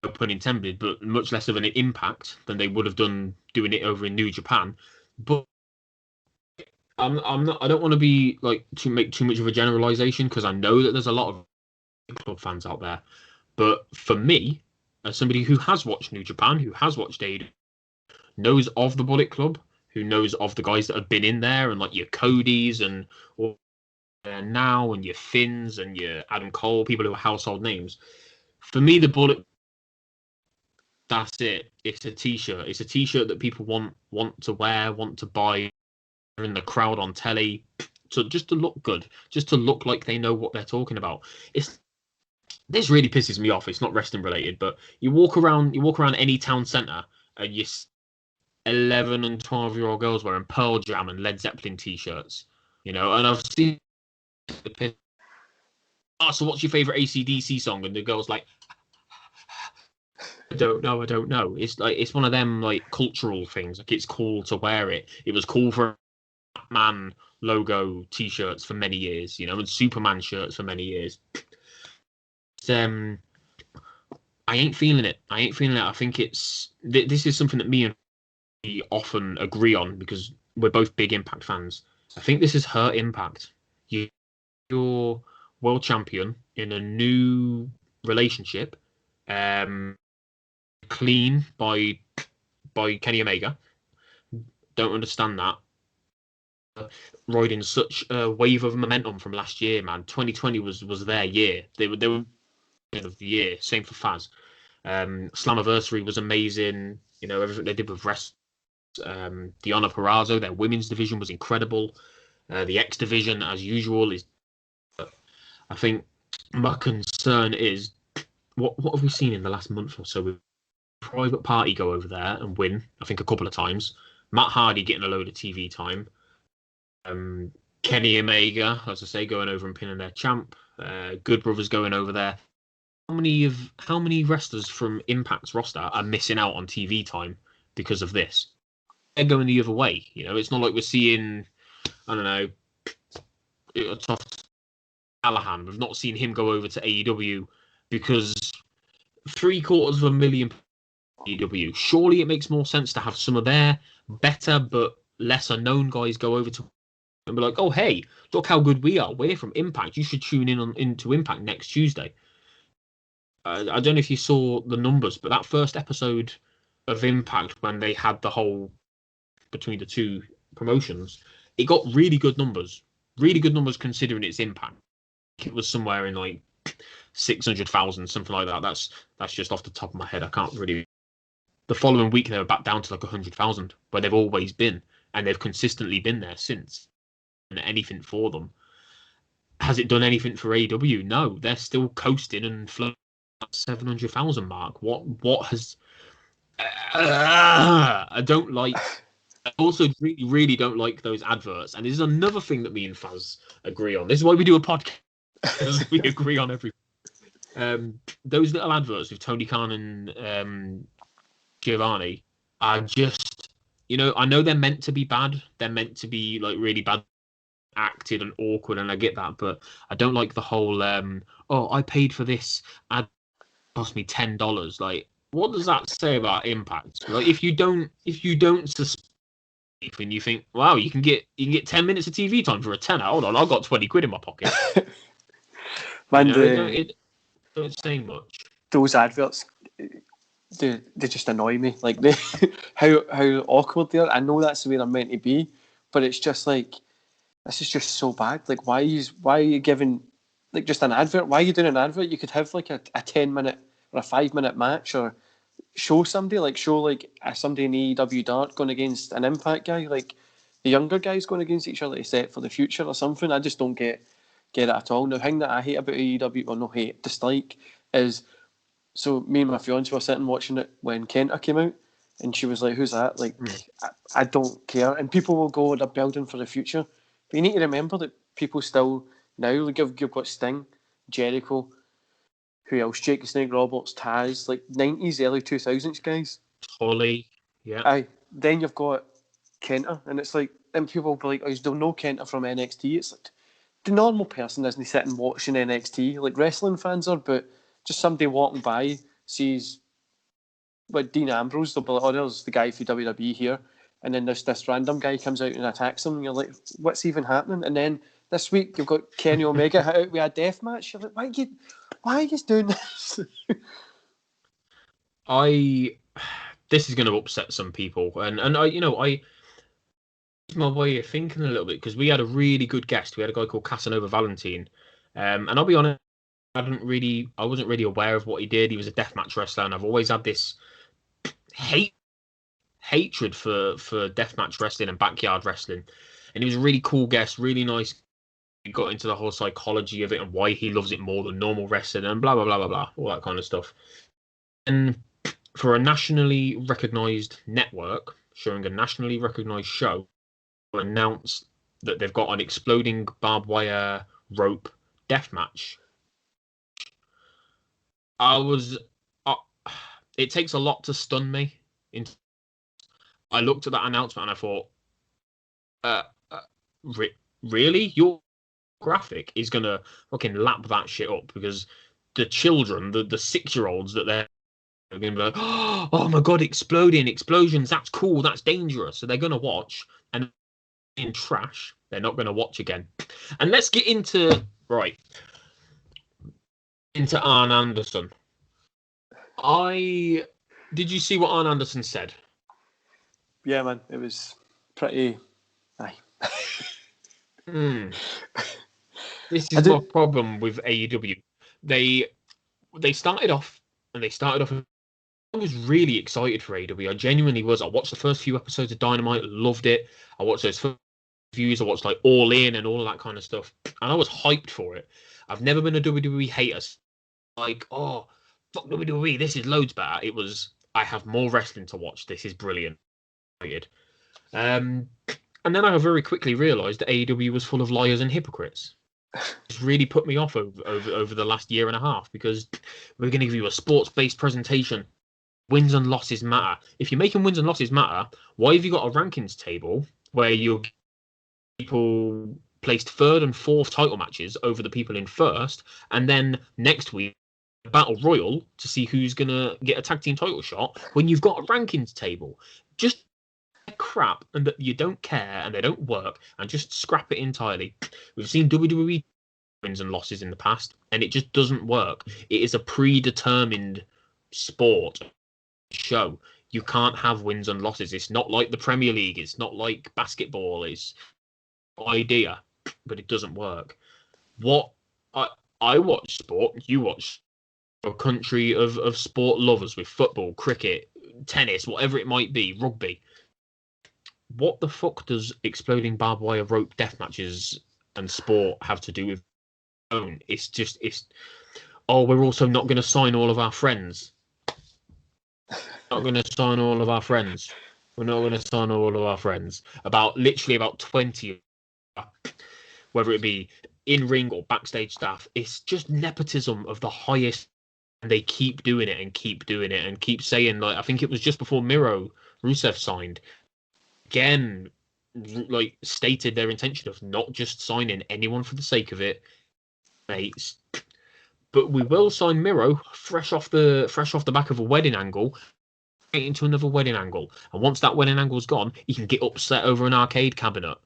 no pun intended, but much less of an impact than they would have done doing it over in New Japan. But I'm not. I don't want to be like to make too much of a generalization because I know that there's a lot of club fans out there. But for me, as somebody who has watched New Japan, who has watched AEW, knows of the Bullet Club, who knows of the guys that have been in there, and like your Codys and now and your Finns and your Adam Cole, people who are household names. For me, the Bullet, that's it. It's a T-shirt. It's a T-shirt that people want to wear, want to buy. They're in the crowd on telly, so just to look good, just to look like they know what they're talking about. This really pisses me off. It's not wrestling related, but you walk around any town centre and you 11 and 12-year-old girls wearing Pearl Jam and Led Zeppelin T-shirts, and I've seen the piss. Oh, so what's your favourite AC/DC song? And the girl's like, I don't know. It's like it's one of them like cultural things. Like it's cool to wear it. It was cool for Batman logo T-shirts for many years, and Superman shirts for many years. I ain't feeling it. I think this is something that me and we often agree on because we're both big Impact fans. I think this has hurt Impact. You're world champion in a new relationship, clean by Kenny Omega. Don't understand that. Riding such a wave of momentum from last year, man. 2020 was their year. They were of the year. Same for Faz. Slammiversary was amazing. Everything they did with Rest. The Honor Purrazzo, their women's division was incredible. The X division, as usual, is. I think my concern is what have we seen in the last month or so? With Private Party go over there and win. I think a couple of times. Matt Hardy getting a load of TV time. Kenny Omega, as I say, going over and pinning their champ. Good Brothers going over there. How many wrestlers from Impact's roster are missing out on TV time because of this? They're going the other way. It's not like we're seeing, I don't know, tough Callahan. We've not seen him go over to AEW because $750,000 AEW. Surely it makes more sense to have some of their better but lesser known guys go over to and be like, oh hey, look how good we are. We're from Impact. You should tune into Impact next Tuesday. I don't know if you saw the numbers, but that first episode of Impact when they had the whole between the two promotions, it got really good numbers. Really good numbers considering its impact. It was somewhere in like 600,000, something like that. That's just off the top of my head. I can't really. The following week they were back down to like 100,000, where they've always been, and they've consistently been there since. And anything for them. Has it done anything for AEW? No, they're still coasting and floating at 700,000 mark. What has? I don't like. I also really, really don't like those adverts. And this is another thing that me and Faz agree on. This is why we do a podcast. Because we agree on everything. Those little adverts with Tony Khan and Giovanni are just, I know they're meant to be bad. They're meant to be like really bad acted and awkward, and I get that. But I don't like the whole, I paid for this. Ad cost me $10. Like, what does that say about Impact? Like, if you don't suspect and you think, wow, you can get 10 minutes of TV time for a tenner. Hold on, I've got 20 quid in my pocket. Man, it don't say much. those adverts, they just annoy me. Like they, how awkward they are. I know that's the way they're meant to be, but it's just like, this is just so bad. Like why are you giving like just an advert? Why are you doing an advert? You could have like a 10-minute or a 5-minute match, or show somebody like somebody in AEW Dark going against an Impact guy, like the younger guys going against each other to set for the future or something. I just don't get it at all. Now, the thing that I hate about AEW, or no hate, dislike, is, so me and my fiance were sitting watching it when Kenta came out, and she was like, "Who's that?" Like, I don't care. And people will go, "They're building for the future," but you need to remember that people still now, like you've got Sting, Jericho, who else? Jake the Snake Roberts, Taz, like 90s, early 2000s guys. Holly, yeah. Aye. Then you've got Kenta, and it's like, and people will be like, "Oh, you don't know Kenta from NXT." It's like, the normal person isn't sitting watching NXT, like wrestling fans are, but just somebody walking by sees like Dean Ambrose, they'll be like, "Oh, there's the guy for WWE here," and then this random guy comes out and attacks him, and you're like, "What's even happening?" And then this week you've got Kenny Omega hit out with a death match. You're like, why are you doing this? This is going to upset some people, and I my way of thinking a little bit, because we had a really good guest. We had a guy called Casanova Valentine, and I'll be honest, I wasn't really aware of what he did. He was a deathmatch wrestler, and I've always had this hatred for deathmatch wrestling and backyard wrestling. And he was a really cool guest, really nice. He got into the whole psychology of it and why he loves it more than normal wrestling and blah blah blah blah blah, all that kind of stuff. And for a nationally recognized network showing a nationally recognized show, announce that they've got an exploding barbed wire rope death match. It takes a lot to stun me. I looked at that announcement and I thought, really? Your graphic is gonna fucking lap that shit up, because the children, the 6-year-olds that they're gonna be like, oh my god, explosions, that's cool, that's dangerous. So they're gonna watch, and in trash, they're not gonna watch again. And let's get into Arn Anderson. Did you see what Arn Anderson said? Yeah, man, it was pretty. Aye. This is my problem with AEW. They started off. I was really excited for AEW. I genuinely was. I watched the first few episodes of Dynamite, loved it. I watched those first views. I watched like All In and all of that kind of stuff, and I was hyped for it. I've never been a WWE hater. Like, oh, fuck WWE, this is loads better. It was, I have more wrestling to watch. This is brilliant. And then I very quickly realised that AEW was full of liars and hypocrites. It's really put me off over the last year and a half, because we're going to give you a sports-based presentation. Wins and losses matter. If you're making wins and losses matter, why have you got a rankings table where you're people placed 3rd and 4th title matches over the people in 1st, and then next week battle royal to see who's gonna get a tag team title shot, when you've got a rankings table? Just crap, and that you don't care and they don't work, and just scrap it entirely. We've seen WWE wins and losses in the past, and it just doesn't work. It is a predetermined sport show. You can't have wins and losses. It's not like the Premier League. It's not like basketball. It's idea, but it doesn't work. I watch sport. You watch a country of sport lovers with football, cricket, tennis, whatever it might be, rugby. What the fuck does exploding barbed wire rope death matches and sport have to do with own? We're also not going to sign all of our friends. Not going to sign all of our friends. We're not going to sign all of our friends. About 20, whether it be in ring or backstage staff. It's just nepotism of the highest. And they keep doing it and keep doing it and keep saying, like, I think it was just before Miro Rusev signed, again, like, stated their intention of not just signing anyone for the sake of it, mates. But we will sign Miro fresh off the back of a wedding angle, into another wedding angle. And once that wedding angle's gone, he can get upset over an arcade cabinet.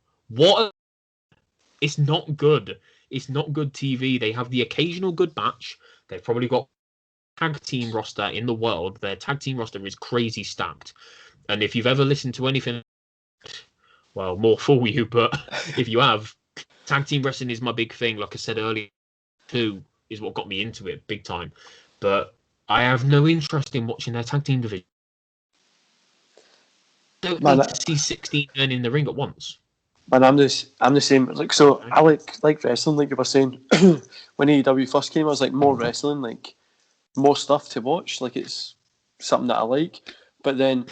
It's not good. It's not good TV. They have the occasional good match. They've probably got tag team roster in the world. Their tag team roster is crazy stacked. And if you've ever listened to anything, well, more for you, but if you have, tag team wrestling is my big thing. Like I said earlier, too, is what got me into it big time. But I have no interest in watching their tag team division. I don't need to see 16 men in the ring at once. Man, I'm the same. Like, so I like wrestling, like you were saying. When AEW first came, I was like, more wrestling, like more stuff to watch. Like, it's something that I like. But then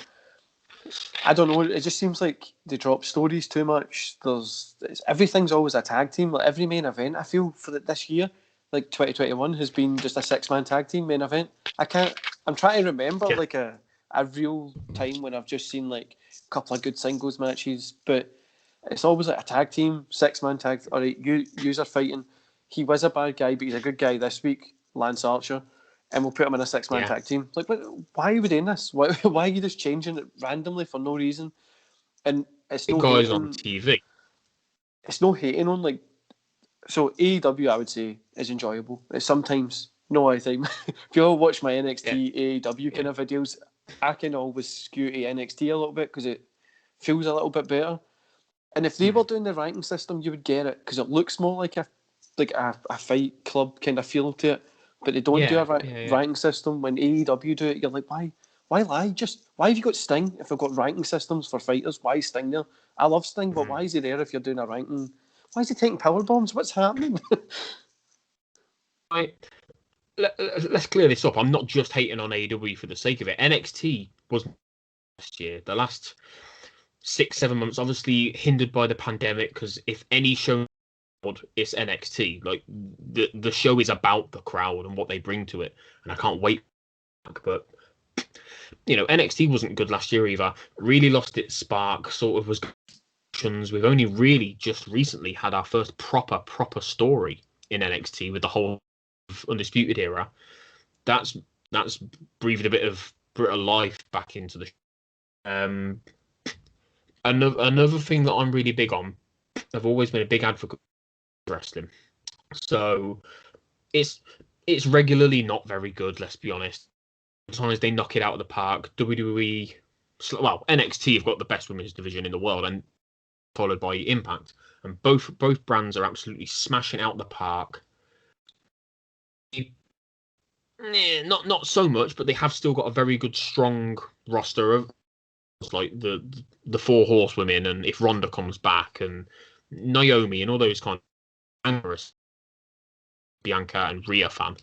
I don't know. It just seems like they drop stories too much. Everything's always a tag team. Like every main event, I feel for this year, like 2021, has been just a 6-man tag team main event. I'm trying to remember like a real time when I've just seen like a couple of good singles matches, but it's always like a tag team, 6-man tag. All right, you are fighting. He was a bad guy, but he's a good guy this week, Lance Archer, and we'll put him in a 6-man tag team. Like, why are we doing this? Why are you just changing it randomly for no reason? And it's no guys on TV. It's no hating on like. So AEW, I would say, is enjoyable. It's sometimes no I think if you all watch my NXT AEW kind of videos, I can always skew to NXT a little bit because it feels a little bit better. And if they were doing the ranking system, you would get it because it looks more like a fight club kind of feel to it. But they don't do a ranking system. When AEW do it, you're like, why lie? Just why have you got Sting if we've got ranking systems for fighters? Why is Sting there? I love Sting, but why is he there if you're doing a ranking? Why is he taking power bombs? What's happening? Let's clear this up. I'm not just hating on AEW for the sake of it. NXT was last year. The last 6-7 months, obviously hindered by the pandemic, because if any show, it's NXT. Like the show is about the crowd and what they bring to it, and I can't wait. But NXT wasn't good last year either. Really lost its spark. Sort of was. We've only really just recently had our first proper story in NXT with the whole Undisputed era. That's breathed a bit of life back into the show. Another thing that I'm really big on, I've always been a big advocate of wrestling. So it's regularly not very good, let's be honest. Sometimes they knock it out of the park. WWE, well, NXT have got the best women's division in the world, and followed by Impact, and both brands are absolutely smashing out the park. Not so much, but they have still got a very good, strong roster of like the 4 horsewomen, and if Ronda comes back, and Naomi, and all those kind of Bianca and Rhea fan.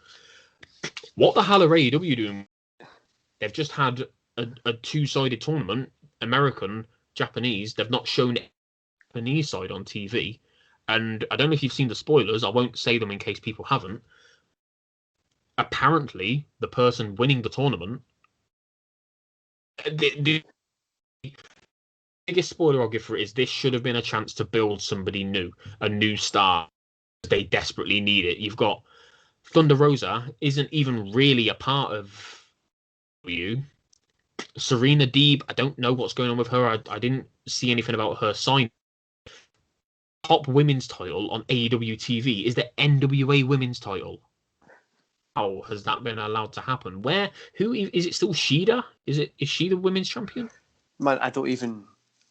What the hell are AEW doing? They've just had a 2-sided tournament, American, Japanese. They've not shown Japanese side on TV, and I don't know if you've seen the spoilers. I won't say them in case people haven't. Apparently, the person winning the tournament, the biggest spoiler I'll give for it is this should have been a chance to build somebody new, a new star. They desperately need it. You've got Thunder Rosa isn't even really a part of you. Serena Deeb, I don't know what's going on with her. I didn't see anything about her sign. Top women's title on AEW TV is the NWA women's title. How has that been allowed to happen? Who is it still? Shida? Is she the women's champion? Man, I don't even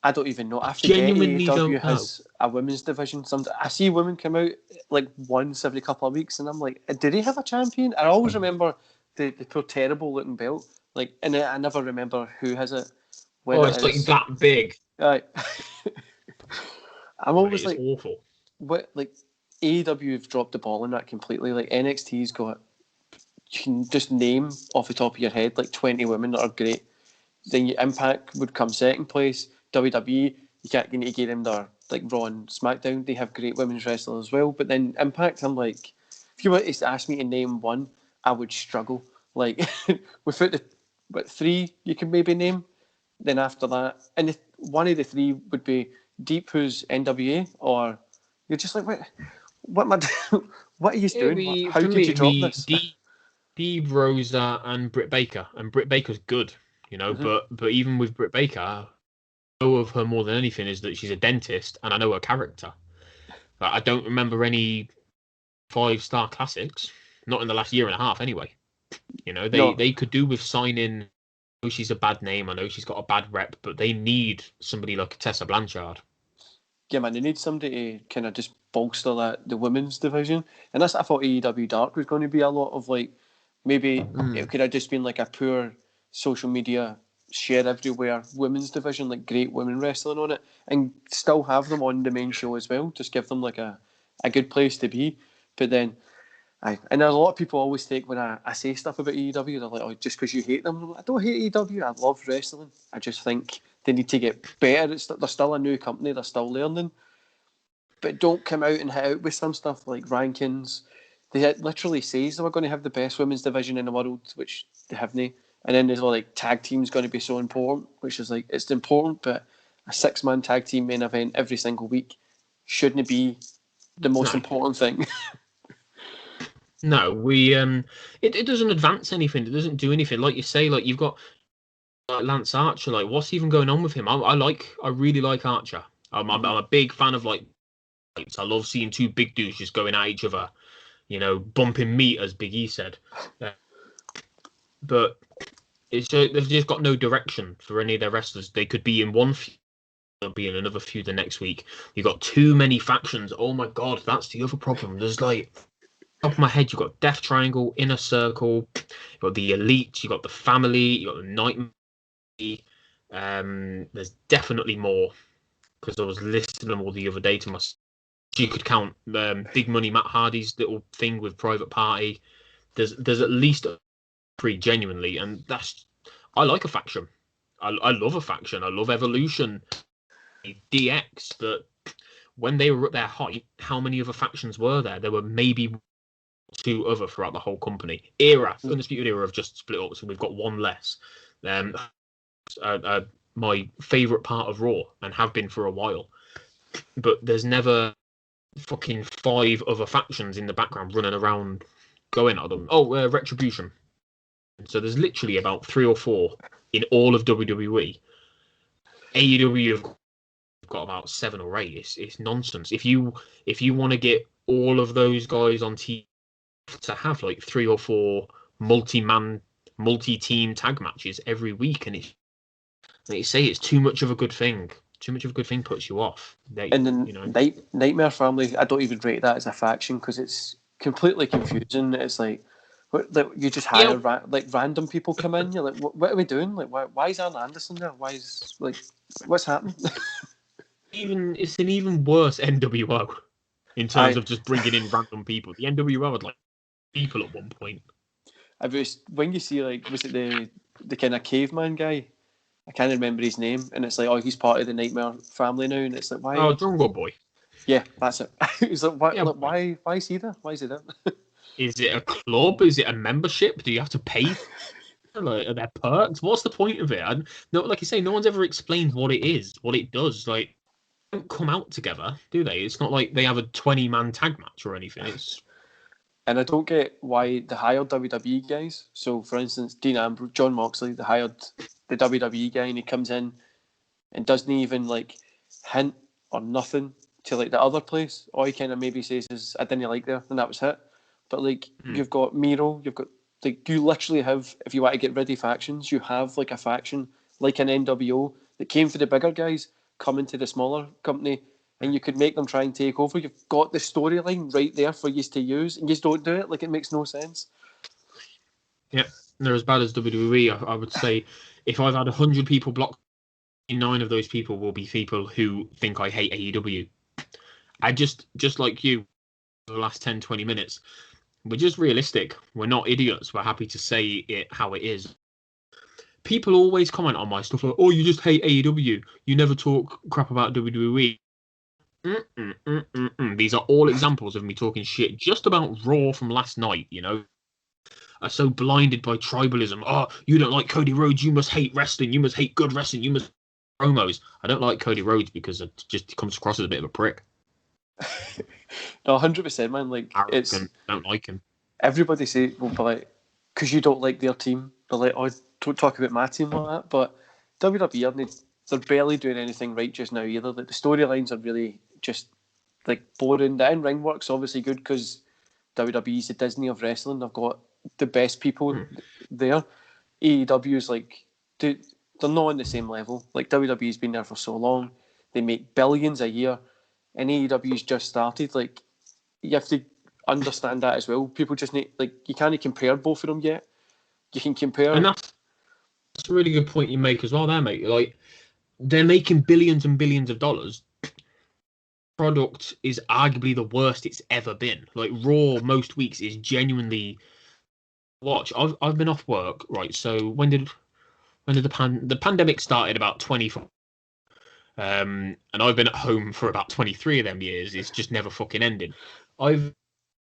know. I forget AEW has a women's division. I see women come out like once every couple of weeks, and I'm like, do they have a champion? I always remember the poor terrible looking belt. Like, and I never remember who has it. It's like that big. Right. I'm always like, awful. What, like, AEW have dropped the ball on that completely. Like, NXT's got, you can just name off the top of your head like 20 women that are great. Then Impact would come second place. WWE, you need to give them their like Raw and SmackDown. They have great women's wrestlers as well. But then Impact, I'm like, if you were to ask me to name one, I would struggle. Like, without the 3 you can maybe name. Then after that, and one of the 3 would be Deep, who's NWA, or you're just like, what are you doing? How did you drop this? Deeb, Rosa, and Britt Baker, and Britt Baker's good, but even with Britt Baker, I know of her more than anything is that she's a dentist, and I know her character. But I don't remember any 5-star classics, not in the last year and a half, anyway. You know, No. they could do with signing. I know she's a bad name. I know she's got a bad rep, but they need somebody like Tessa Blanchard. Yeah, man, they need somebody to kind of just bolster the women's division. And that's, I thought AEW Dark was going to be a lot of like, maybe it could have just been like a poor social media share everywhere women's division, like great women wrestling on it, and still have them on the main show as well. Just give them like a good place to be. But then, and there's a lot of people always take when I say stuff about AEW, they're like, oh, just because you hate them. I'm like, I don't hate AEW, I love wrestling. I just think they need to get better. They're still a new company, they're still learning. But don't come out and hit out with some stuff like rankings. They literally says they were going to have the best women's division in the world, which they haven't. And then there's like tag team's going to be so important, which is like, it's important, but a 6-man tag team main event every single week shouldn't be the most important thing. No, it doesn't advance anything. It doesn't do anything. Like you say, like you've got Lance Archer. Like, what's even going on with him? I really like Archer. I'm a big fan of like. I love seeing two big dudes just going at each other, you know, bumping meat, as Big E said. But they've just got no direction for any of their wrestlers. They could be in one feud, they'll be in another feud the next week. You've got too many factions. Oh my God, that's the other problem. There's like, top of my head, you've got Death Triangle, Inner Circle, you've got the Elite, you've got the Family, you've got the Nightmare. There's definitely more, because I was listing them all the other day to myself. You could count Big Money Matt Hardy's little thing with Private Party. There's at least 3 genuinely, and I like a faction. I love a faction. I love Evolution, DX, but when they were at their height, how many other factions were there? There were maybe 2 other throughout the whole company. Undisputed Era have just split up, so we've got 1 less. My favourite part of Raw, and have been for a while, but there's never fucking 5 other factions in the background running around going at them. Oh, Retribution. So there's literally about 3 or 4 in all of WWE. AEW have got about 7 or 8. It's nonsense. If you want to get all of those guys on TV, to have like 3 or 4 multi-team tag matches every week, and it's like you say, it's too much of a good thing. Too much of a good thing puts you off. And then Nightmare Family, I don't even rate that as a faction because it's completely confusing. It's like you just hire random people come in. You're like, what are we doing? Like, why is Arn Anderson there? Why is what's happening? It's an even worse NWO in terms of just bringing in random people. The NWO had like people at one point. When you see was it the kind of caveman guy? I can't remember his name, and it's like, oh, he's part of the Nightmare Family now, and it's like, why? Oh, Jungle Boy. Yeah, that's it. He's like, why is he there? Why is he there? Is it a club? Is it a membership? Do you have to pay? Are there perks? What's the point of it? No, like you say, no one's ever explained what it is, what it does. Like, they don't come out together, do they? It's not like they have a 20-man tag match or anything. And I don't get why they hired WWE guys. So, for instance, Dean Ambrose, John Moxley, they hired the WWE guy, and he comes in and doesn't even hint or nothing to the other place. All he kind of maybe says is, "I didn't like there," and that was it. But you've got Miro, you've got you literally have, if you want to get rid of factions, you have a faction like an NWO that came for the bigger guys, coming to the smaller company. And you could make them try and take over. You've got the storyline right there for you to use, and you just don't do it. It makes no sense. Yeah, they're as bad as WWE. I would say if I've had 100 people blocked, 9 of those people will be people who think I hate AEW. I just like you, for the last 10, 20 minutes, we're just realistic. We're not idiots. We're happy to say it how it is. People always comment on my stuff like, oh, you just hate AEW. You never talk crap about WWE. These are all examples of me talking shit just about Raw from last night, you know? Are so blinded by tribalism. Oh, you don't like Cody Rhodes, you must hate wrestling, you must hate good wrestling, you must promos. I don't like Cody Rhodes because it just comes across as a bit of a prick. No, 100%, man. I don't like him. Everybody say, well, because you don't like their team. They're like, oh, don't talk about my team like that. But WWE, they're barely doing anything right just now either. The storylines are really just boring. The in-ring work's obviously good because WWE's the Disney of wrestling. They've got the best people there. AEW is like they're not on the same level. Like WWE's been there for so long, they make billions a year, and AEW's just started. Like you have to understand that as well. People just need you can't compare both of them yet. You can compare, and that's a really good point you make as well, there, mate. Like they're making billions and billions of dollars. Product is arguably the worst it's ever been. Like Raw most weeks is genuinely watch. I've been off work, right? So when did the pandemic started about 24, and I've been at home for about 23 of them years. It's just never fucking ended. I've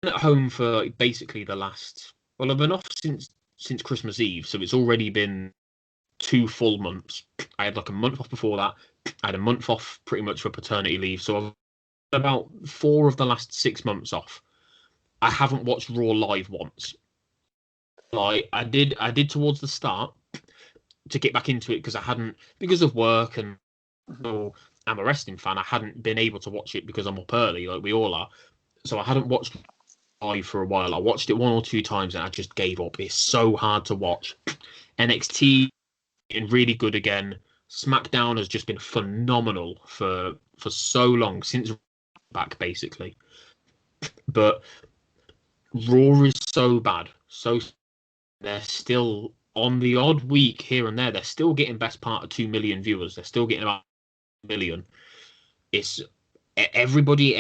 been at home for basically the last, well, I've been off since Christmas Eve, so it's already been 2 full months. I had like a month off before that. I had a month off pretty much for paternity leave, so I've about 4 of the last 6 months off. I haven't watched Raw live once. Like I did towards the start to get back into it because I hadn't, because of work and I'm a wrestling fan. I hadn't been able to watch it because I'm up early, like we all are. So I hadn't watched live for a while. I watched it 1 or 2 times and I just gave up. It's so hard to watch. NXT getting really good again. SmackDown has just been phenomenal for so long, since back basically. But Raw is so bad. So they're still on the odd week here and there. They're still getting best part of 2 million viewers. They're still getting about 1 million. It's everybody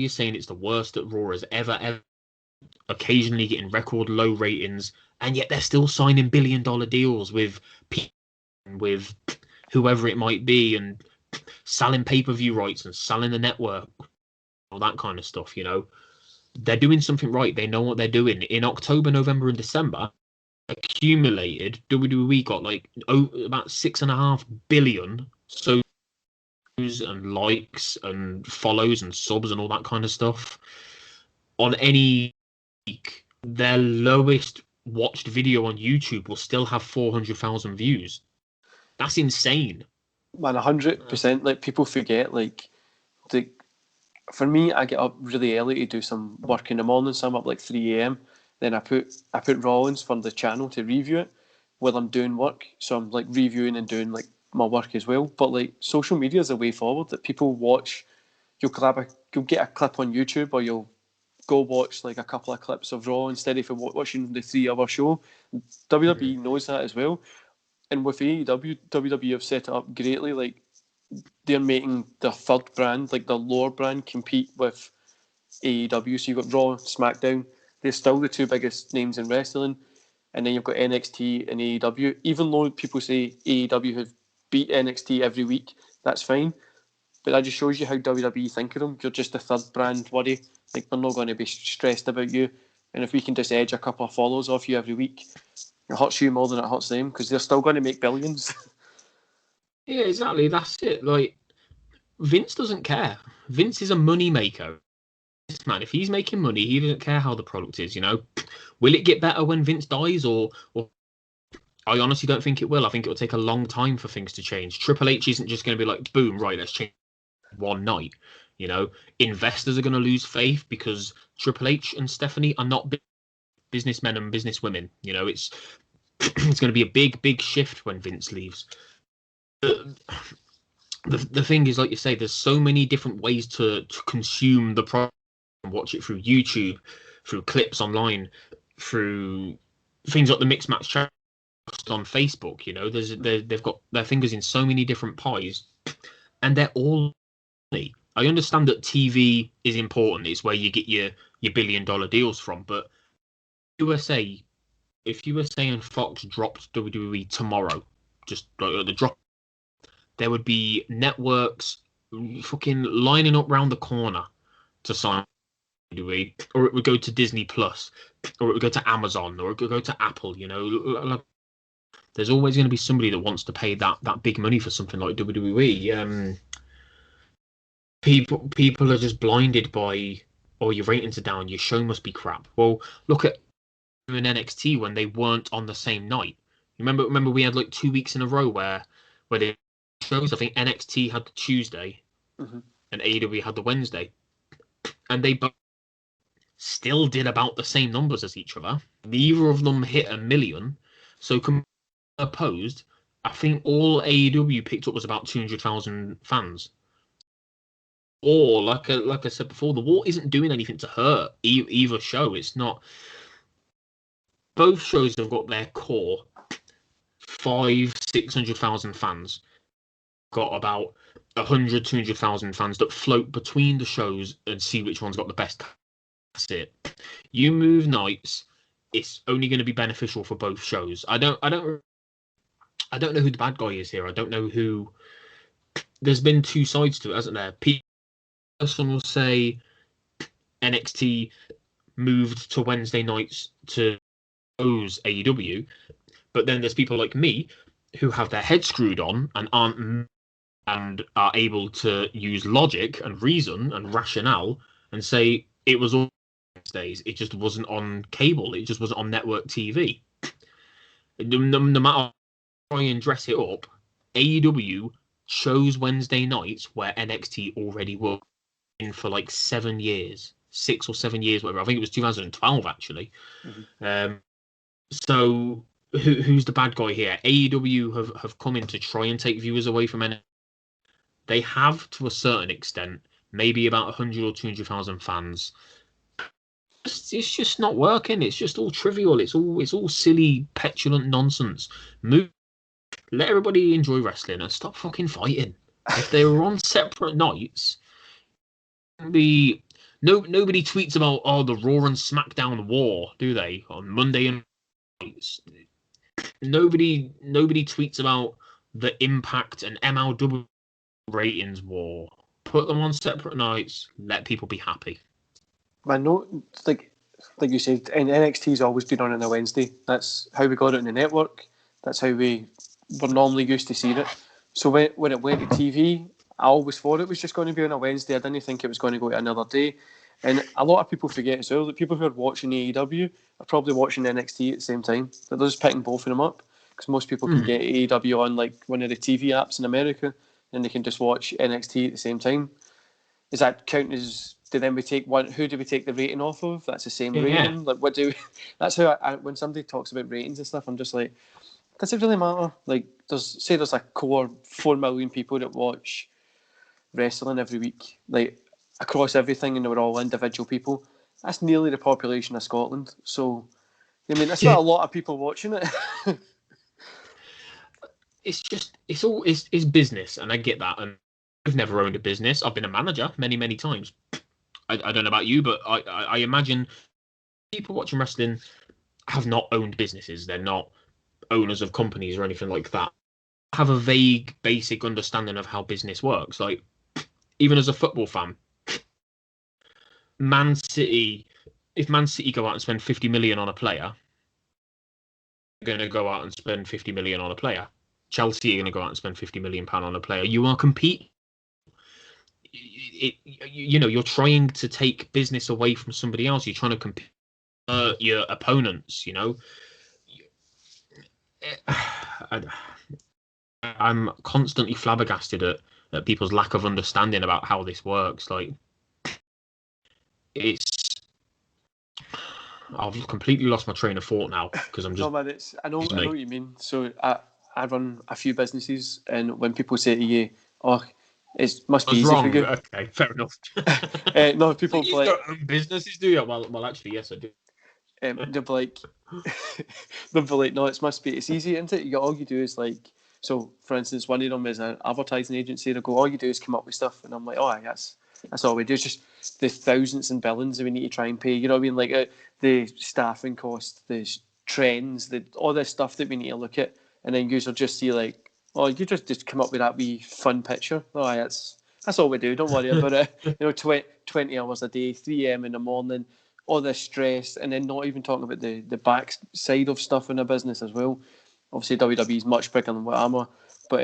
is saying it's the worst that Raw has ever. Occasionally getting record low ratings, and yet they're still signing $1 billion deals with whoever it might be, and selling pay-per-view rights and selling the network, all that kind of stuff. They're doing something right. They know what they're doing. In October, November, and December, accumulated, WWE got about 6.5 billion so and likes and follows and subs and all that kind of stuff on any week. Their lowest watched video on YouTube will still have 400,000 views. That's insane. Man, 100%. People forget. For me, I get up really early to do some work in the morning, so I'm up 3 a.m. Then I put Rollins for the channel to review it while I'm doing work. So I'm reviewing and doing my work as well. But social media is a way forward that people watch. You'll get a clip on YouTube, or you'll go watch a couple of clips of Raw instead of watching the 3-hour show. WWE knows that as well. And with AEW, WWE have set it up greatly. They're making their third brand, their lower brand, compete with AEW. So you've got Raw, SmackDown. They're still the 2 biggest names in wrestling. And then you've got NXT and AEW. Even though people say AEW have beat NXT every week, that's fine. But that just shows you how WWE think of them. You're just a third brand worry. They're not going to be stressed about you. And if we can just edge a couple of follows off you every week, it hurts you more than it hurts them, because they're still going to make billions. Yeah, exactly. That's it. Vince doesn't care. Vince is a money maker. Man, if he's making money, he doesn't care how the product is. Will it get better when Vince dies, or I honestly don't think it will. I think it will take a long time for things to change. Triple H isn't just going to be boom, right, let's change one night. Investors are going to lose faith because Triple H and Stephanie are not businessmen and businesswomen. It's it's going to be a big shift when Vince leaves. The thing is, like you say, there's so many different ways to consume the product and watch it through YouTube, through clips online, through things like the Mixed Match Channel on Facebook. They've got their fingers in so many different pies, and they're all. I understand that TV is important. It's where you get your $1 billion deals from. But USA, if USA and Fox dropped WWE tomorrow, just the drop, there would be networks fucking lining up round the corner to sign WWE, or it would go to Disney Plus, or it would go to Amazon, or it could go to Apple. There's always going to be somebody that wants to pay that big money for something like WWE. People are just blinded by, oh, your ratings are down, your show must be crap. Well, look at in NXT when they weren't on the same night. Remember we had 2 weeks in a row where they shows. I think NXT had the Tuesday, and AEW had the Wednesday, and they both still did about the same numbers as each other. Neither of them hit 1 million. So opposed, I think all AEW picked up was about 200,000 fans. Or like I said before, the war isn't doing anything to hurt either show. It's not. Both shows have got their core 600,000 fans. Got about 200,000 fans that float between the shows and see which one's got the best. That's it. You move nights, it's only going to be beneficial for both shows. I don't know who the bad guy is here. I don't know who. There's been two sides to it, hasn't there? Person will say NXT moved to Wednesday nights to oppose AEW, but then there's people like me who have their head screwed on and are able to use logic and reason and rationale and say it was all Wednesdays. It just wasn't on cable. It just wasn't on network TV. No matter how you try and dress it up, AEW chose Wednesday nights where NXT already were in for like 7 years, 6 or 7 years, whatever. I think it was 2012 actually. Mm-hmm. So who's the bad guy here? AEW have come in to try and take viewers away from NXT. They have to a certain extent, maybe about 100 or 200,000 fans. It's just not working. It's just all trivial. It's all silly, petulant nonsense. Let everybody enjoy wrestling and stop fucking fighting. If they were on separate nights, nobody tweets about the Raw and SmackDown war, do they? On Monday and nights, nobody tweets about the Impact and MLW ratings war. Put them on separate nights. Let people be happy. I know, like you said, NXT's always been on a Wednesday. That's how we got it on the network. That's how we were normally used to seeing it. So when it went to TV, I always thought it was just going to be on a Wednesday. I didn't think it was going to go to another day. And a lot of people forget as well that people who are watching AEW are probably watching NXT at the same time. They're just picking both of them up because most people can get AEW on like one of the TV apps in America and they can just watch NXT at the same time. Is that count as... Then we take one. Who do we take the rating off of? That's the same rating. Like, what do? That's how when somebody talks about ratings and stuff, I'm just like, does it really matter? Like, there's a core 4 million people that watch wrestling every week, like across everything, and they were all individual people. That's nearly the population of Scotland. So, I mean, that's not a lot of people watching it. It's business, and I get that. And I've never owned a business. I've been a manager many times. I don't know about you, but I imagine people watching wrestling have not owned businesses. They're not owners of companies or anything like that. Have a vague, basic understanding of how business works. Like, even as a football fan, if Man City go out and spend 50 million on a player, they're going to go out and spend 50 million on a player. Chelsea are going to go out and spend 50 million pound on a player. You are competing. You're trying to take business away from somebody else. You're trying to compete your opponents. I'm constantly flabbergasted at people's lack of understanding about how this works. Like, I've completely lost my train of thought now because I'm just. No, man, I know what you mean. So I run a few businesses, and when people say to you, "Oh, it must be easy wrong. for you," okay, fair enough. no, people so you like don't own businesses, do you? Well, actually, yes, I do. They'll be like, no, it's easy, isn't it? All you do is like, so for instance, one of them is an advertising agency. They go, all you do is come up with stuff, and I'm like, oh, that's all we do. It's just the thousands and billions that we need to try and pay. You know what I mean? Like the staffing cost, the trends, all this stuff that we need to look at, and then you will just see like, oh, you just come up with that wee fun picture. Oh, that's all we do. Don't worry about it. 20 hours a day, 3 a.m. in the morning. All this stress, and then not even talking about the back side of stuff in a business as well. Obviously, WWE is much bigger than what I'm a, but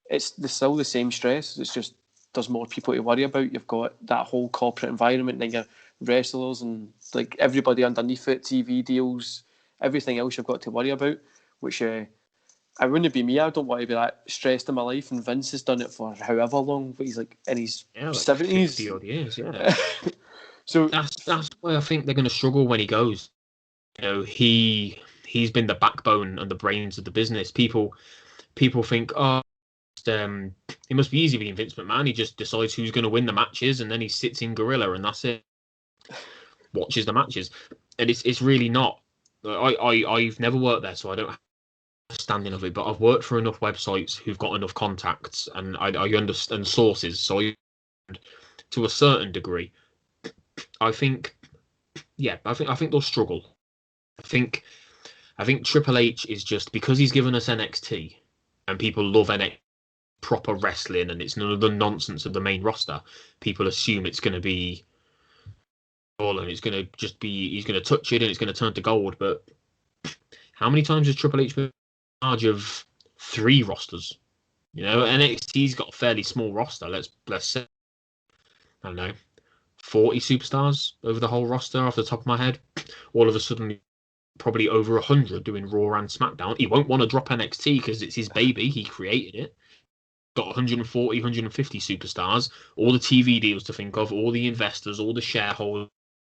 it's still the same stress. It's just there's more people to worry about. You've got that whole corporate environment, then your wrestlers and like everybody underneath it, TV deals, everything else you've got to worry about. Which I wouldn't be me. I don't want to be that stressed in my life. And Vince has done it for however long, but he's like in his 70s. 50 odd years, yeah. So that's why I think they're going to struggle when he goes. You know, he's been the backbone and the brains of the business. People think, oh, it must be easy being Vince McMahon. He just decides who's going to win the matches, and then he sits in Gorilla, and that's it. Watches the matches, and it's really not. I've never worked there, so I don't have a standing of it. But I've worked for enough websites who've got enough contacts, and I understand sources. So to a certain degree, I think they'll struggle. I think Triple H is just because he's given us NXT, and people love NXT. Proper wrestling, and it's none of the nonsense of the main roster. People assume it's going to be all, and it's going to just be he's going to touch it and it's going to turn to gold. But how many times has Triple H been in charge of 3 rosters? You know, NXT's got a fairly small roster. Let's say, I don't know, 40 superstars over the whole roster off the top of my head. All of a sudden, probably over 100 doing Raw and SmackDown. He won't want to drop NXT because it's his baby. He created it. Got 140, 150 superstars, all the TV deals to think of, all the investors, all the shareholders,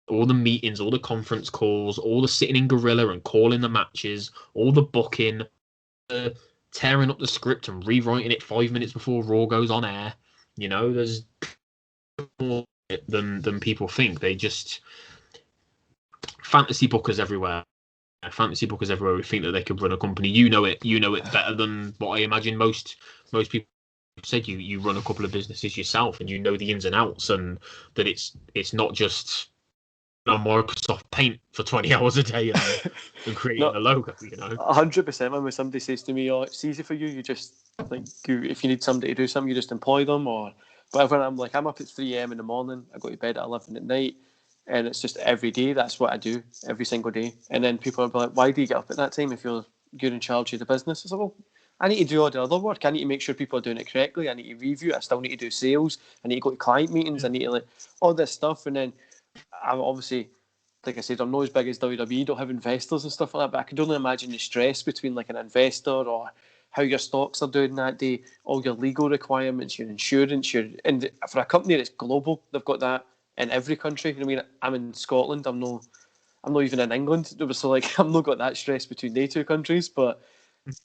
all the meetings, all the conference calls, all the sitting in Gorilla and calling the matches, all the booking, tearing up the script and rewriting it 5 minutes before Raw goes on air. You know, there's more than people think. They just fantasy bookers everywhere. Fantasy bookers everywhere who think that they could run a company. You know it better than what I imagine most people. Said you run a couple of businesses yourself, and you know the ins and outs, and that it's not just on Microsoft Paint for 20 hours a day and creating a logo. You know, 100%. When somebody says to me, "Oh, it's easy for you," you just like if you need somebody to do something, you just employ them or whatever. I'm up at 3 a.m. in the morning. I go to bed at 11 at night, and it's just every day. That's what I do every single day. And then people are like, "Why do you get up at that time if you're in charge of the business?" I said, "Well, I need to do all the other work. I need to make sure people are doing it correctly. I need to review. I still need to do sales. I need to go to client meetings. I need to all this stuff." And then I'm obviously, like I said, I'm not as big as WWE. Don't have investors and stuff like that. But I could only imagine the stress between like an investor or how your stocks are doing that day, all your legal requirements, your insurance, and for a company that's global, they've got that in every country. I mean, I'm in Scotland. I'm not even in England. So like, I've not got that stress between the 2 countries, but.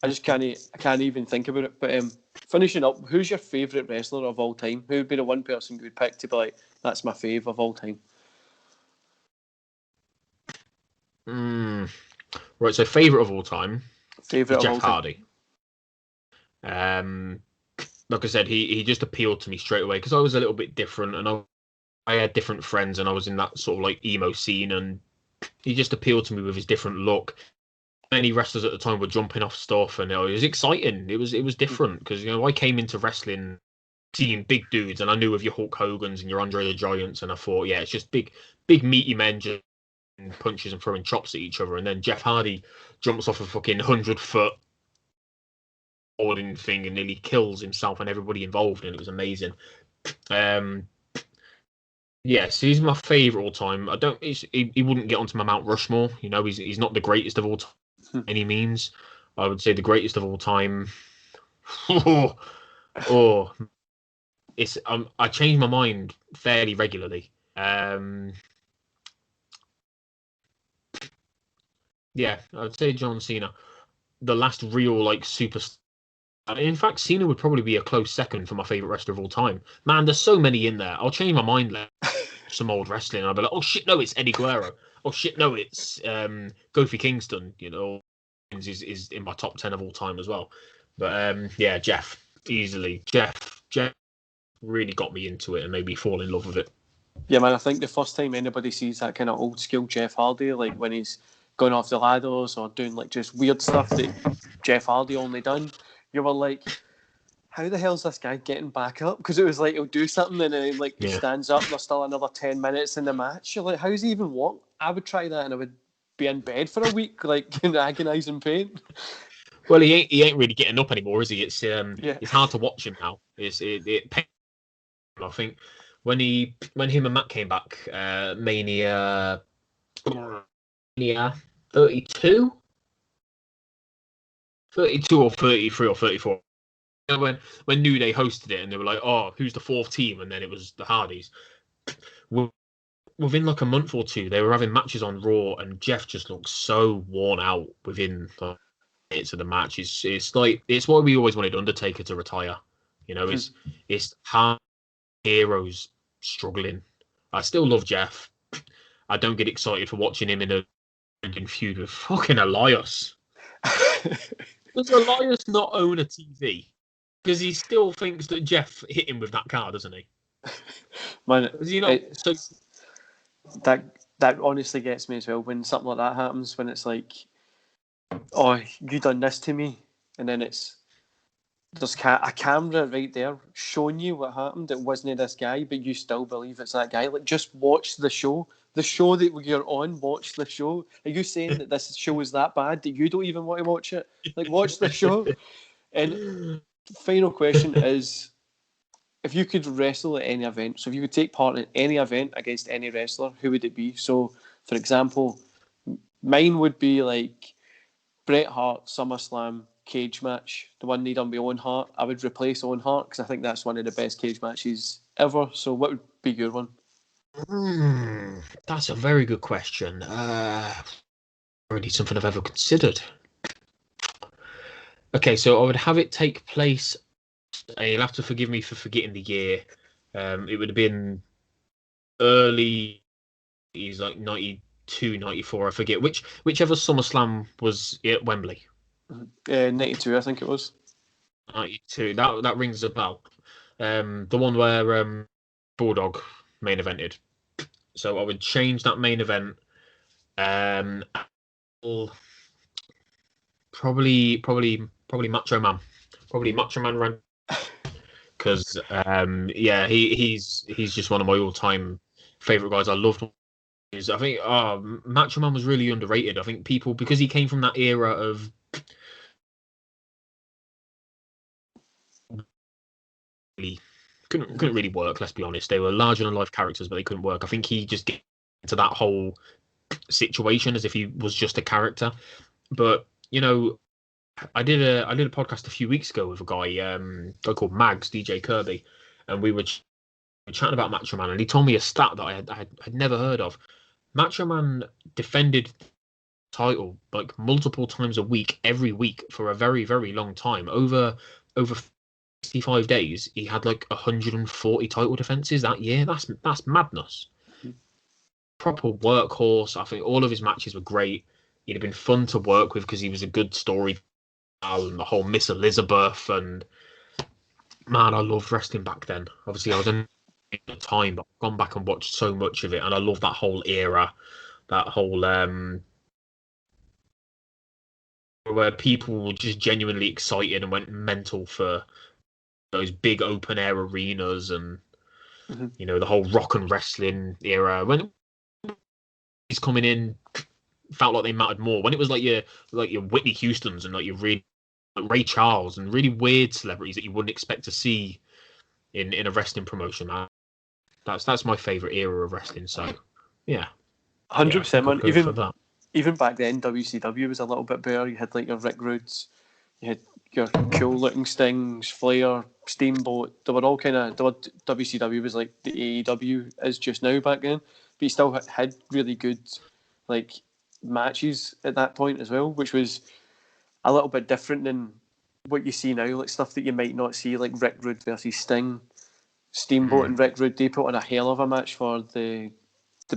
I can't even think about it. But finishing up, who's your favourite wrestler of all time? Who would be the one person you would pick to be like, that's my fave of all time? Right, so favourite of all time Favourite is of all Jeff Hardy. Like I said, he just appealed to me straight away because I was a little bit different, and I had different friends, and I was in that sort of like emo scene, and he just appealed to me with his different look. Many wrestlers at the time were jumping off stuff, and it was exciting. It was different because I came into wrestling seeing big dudes, and I knew of your Hulk Hogan's and your Andre the Giants, and I thought, yeah, it's just big meaty men just punches and throwing chops at each other. And then Jeff Hardy jumps off a fucking 100-foot boarding thing and nearly kills himself and everybody involved, and it was amazing. Yes, he's my favourite all time. He wouldn't get onto my Mount Rushmore. He's not the greatest of all time. Any means, I would say the greatest of all time. It's I change my mind fairly regularly. Yeah, I'd say John Cena, the last real like superstar. In fact, Cena would probably be a close second for my favorite wrestler of all time. Man, there's so many in there. I'll change my mind later. Some old wrestling, and I'll be like, oh shit, no, it's Eddie Guerrero. Oh shit, no, it's Kofi Kingston. Is in my top 10 of all time as well. But yeah, Jeff easily. Jeff really got me into it and made me fall in love with it. Yeah, man, I think the first time anybody sees that kind of old school Jeff Hardy, like when he's going off the ladders or doing like just weird stuff that Jeff Hardy only done, you were like, how the hell's this guy getting back up? Because it was like he'll do something and then he stands up and there's still another 10 minutes in the match. You're like, how's he even walk? I would try that and I would be in bed for a week, like in agonising pain. Well, he ain't really getting up anymore, is he? It's hard to watch him now. I think when him and Matt came back, Mania 32 or 33 or 34. When New Day hosted it and they were like, oh, who's the 4th team? And then it was the Hardys. within like a month or two, they were having matches on Raw, and Jeff just looked so worn out within the minutes of the match. It's like it's why we always wanted Undertaker to retire. You know, it's hard heroes struggling. I still love Jeff. I don't get excited for watching him in a feud with fucking Elias. Does Elias not own a TV? Because he still thinks that Jeff hit him with that car, doesn't he? Man, Does he not? So that honestly gets me as well when something like that happens. When it's like, oh, you done this to me, and then there's a camera right there showing you what happened. It wasn't this guy, but you still believe it's that guy. Like, just watch the show. The show that you're on, watch the show. Are you saying that this show is that bad that you don't even want to watch it? Like, watch the show. And final question is, if you could wrestle at any event, so if you could take part in any event against any wrestler, who would it be? So, for example, mine would be like Bret Hart, SummerSlam, cage match, the one he done with Owen Hart. I would replace Owen Hart because I think that's one of the best cage matches ever. So what would be your one? That's a very good question. Already something I've ever considered. Okay, so I would have it take place. You'll have to forgive me for forgetting the year. It would have been early. He's like 92, 94. I forget whichever SummerSlam was at Wembley. 92, I think it was. 92. That rings a bell. The one where Bulldog main evented. So I would change that main event. Probably Macho Man. Probably Macho Man ran. Because he's just one of my all-time favorite guys. I loved him. I think Macho Man was really underrated. I think people, because he came from that era of couldn't really work. Let's be honest. They were larger than life characters, but they couldn't work. I think he just get into that whole situation as if he was just a character. But you know, I did a podcast a few weeks ago with a guy called Mags, DJ Kirby, and we were chatting about Macho Man, and he told me a stat that I had never heard of. Macho Man defended the title like multiple times a week, every week for a very, very long time. Over 65 days, he had like 140 title defenses that year. That's madness. Proper workhorse. I think all of his matches were great. He'd have been fun to work with because he was a good story. And the whole Miss Elizabeth, and man, I loved wrestling back then. Obviously, I was in the time, but I've gone back and watched so much of it, and I love that whole era, that whole where people were just genuinely excited and went mental for those big open air arenas, and you know, the whole rock and wrestling era when he's coming in. Felt like they mattered more when it was like your Whitney Houstons and like your really like Ray Charles and really weird celebrities that you wouldn't expect to see in a wrestling promotion. That's my favorite era of wrestling. So yeah, 100%, man. Even back then, WCW was a little bit better. You had like your Rick Rudes, you had your cool looking Stings, Flair, Steamboat. They were all WCW was like the AEW is just now back then, but you still had really good like matches at that point as well, which was a little bit different than what you see now, like stuff that you might not see, like Rick Rude versus Sting, Steamboat and Rick Rude. They put on a hell of a match for the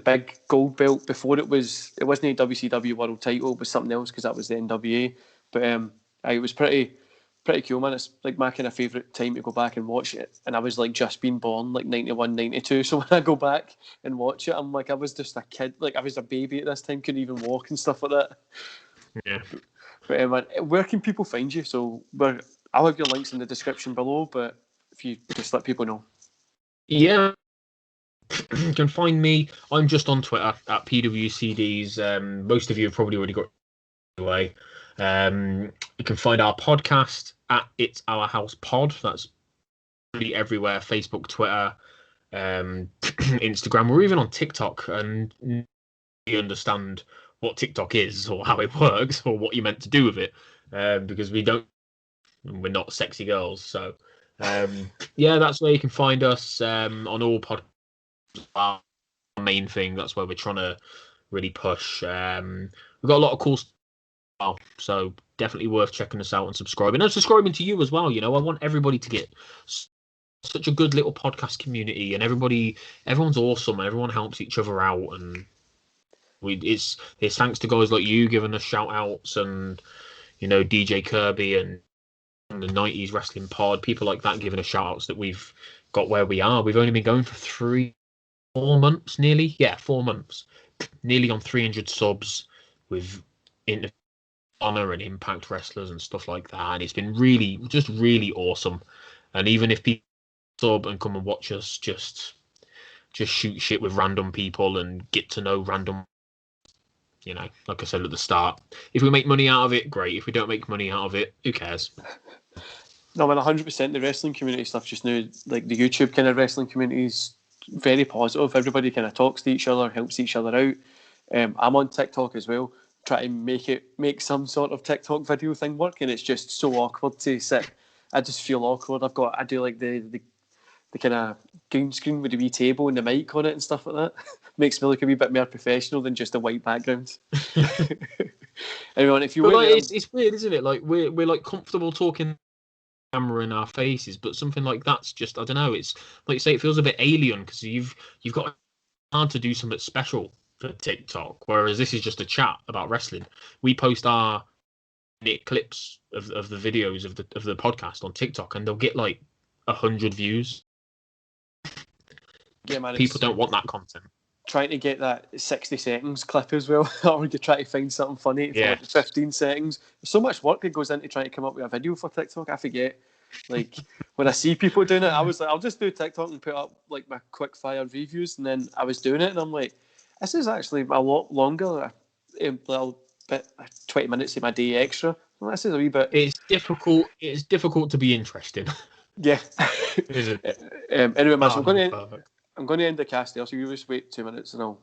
big gold belt. Before it wasn't a WCW world title, it was something else because that was the NWA. But it was pretty cool, man. It's like my kind of favourite time to go back and watch it. And I was like just being born, like 91, 92. So when I go back and watch it, I'm like, I was just a kid. Like I was a baby at this time, couldn't even walk and stuff like that. Yeah. But man, where can people find you? So I'll have your links in the description below, but if you just let people know. Yeah. You can find me. I'm just on Twitter at PWCDs. Most of you have probably already got it away. You can find our podcast at It's Our House Pod. That's really everywhere: Facebook, Twitter, Instagram. We're even on TikTok, and you understand what TikTok is or how it works or what you're meant to do with it, because we're not sexy girls. So that's where you can find us on all podcasts. main thing. That's where we're trying to really push. We've got a lot of cool stuff, so definitely worth checking us out and subscribing. And subscribing to you as well. You know, I want everybody to get such a good little podcast community, and everyone's awesome, and everyone helps each other out, and it's thanks to guys like you giving us shout outs, and you know, DJ Kirby and the 90s Wrestling Pod, people like that giving us shout outs that we've got where we are. We've only been going for 4 months nearly. Yeah, 4 months. Nearly on 300 subs with Honor and Impact wrestlers and stuff like that. And it's been really awesome. And even if people sub and come and watch us, just shoot shit with random people and get to know random, you know, like I said at the start, if we make money out of it, great. If we don't make money out of it, who cares? No, man, 100%. The wrestling community stuff just now, like the YouTube kind of wrestling community is very positive. Everybody kind of talks to each other, helps each other out. I'm on TikTok as well, try to make some sort of TikTok video thing work, and it's just so awkward to sit. I just feel awkward. I do like the kind of green screen with the wee table and the mic on it and stuff like that. Makes me look a wee bit more professional than just a white background. Everyone, if you it's weird, isn't it? Like we're like comfortable talking camera in our faces, but something like that's just, I don't know, it's like you say, it feels a bit alien because you've got hard to do something special for TikTok, whereas this is just a chat about wrestling. We post our clips of the videos of the podcast on TikTok, and they'll get like 100 views. Yeah, man, people don't want that content. Trying to get that 60 seconds clip as well, or you try to find something funny for like 15 seconds. There's so much work that goes into trying to come up with a video for TikTok. I forget. Like when I see people doing it, I was like, I'll just do TikTok and put up like my quick fire reviews, and then I was doing it, and I'm like, this is actually a lot longer. A little bit, 20 minutes of my day extra. Well, this is a wee bit. It's difficult to be interesting. Yeah. Is it? Anyway, man, so I'm going to end the cast there. So you just wait 2 minutes, and I'll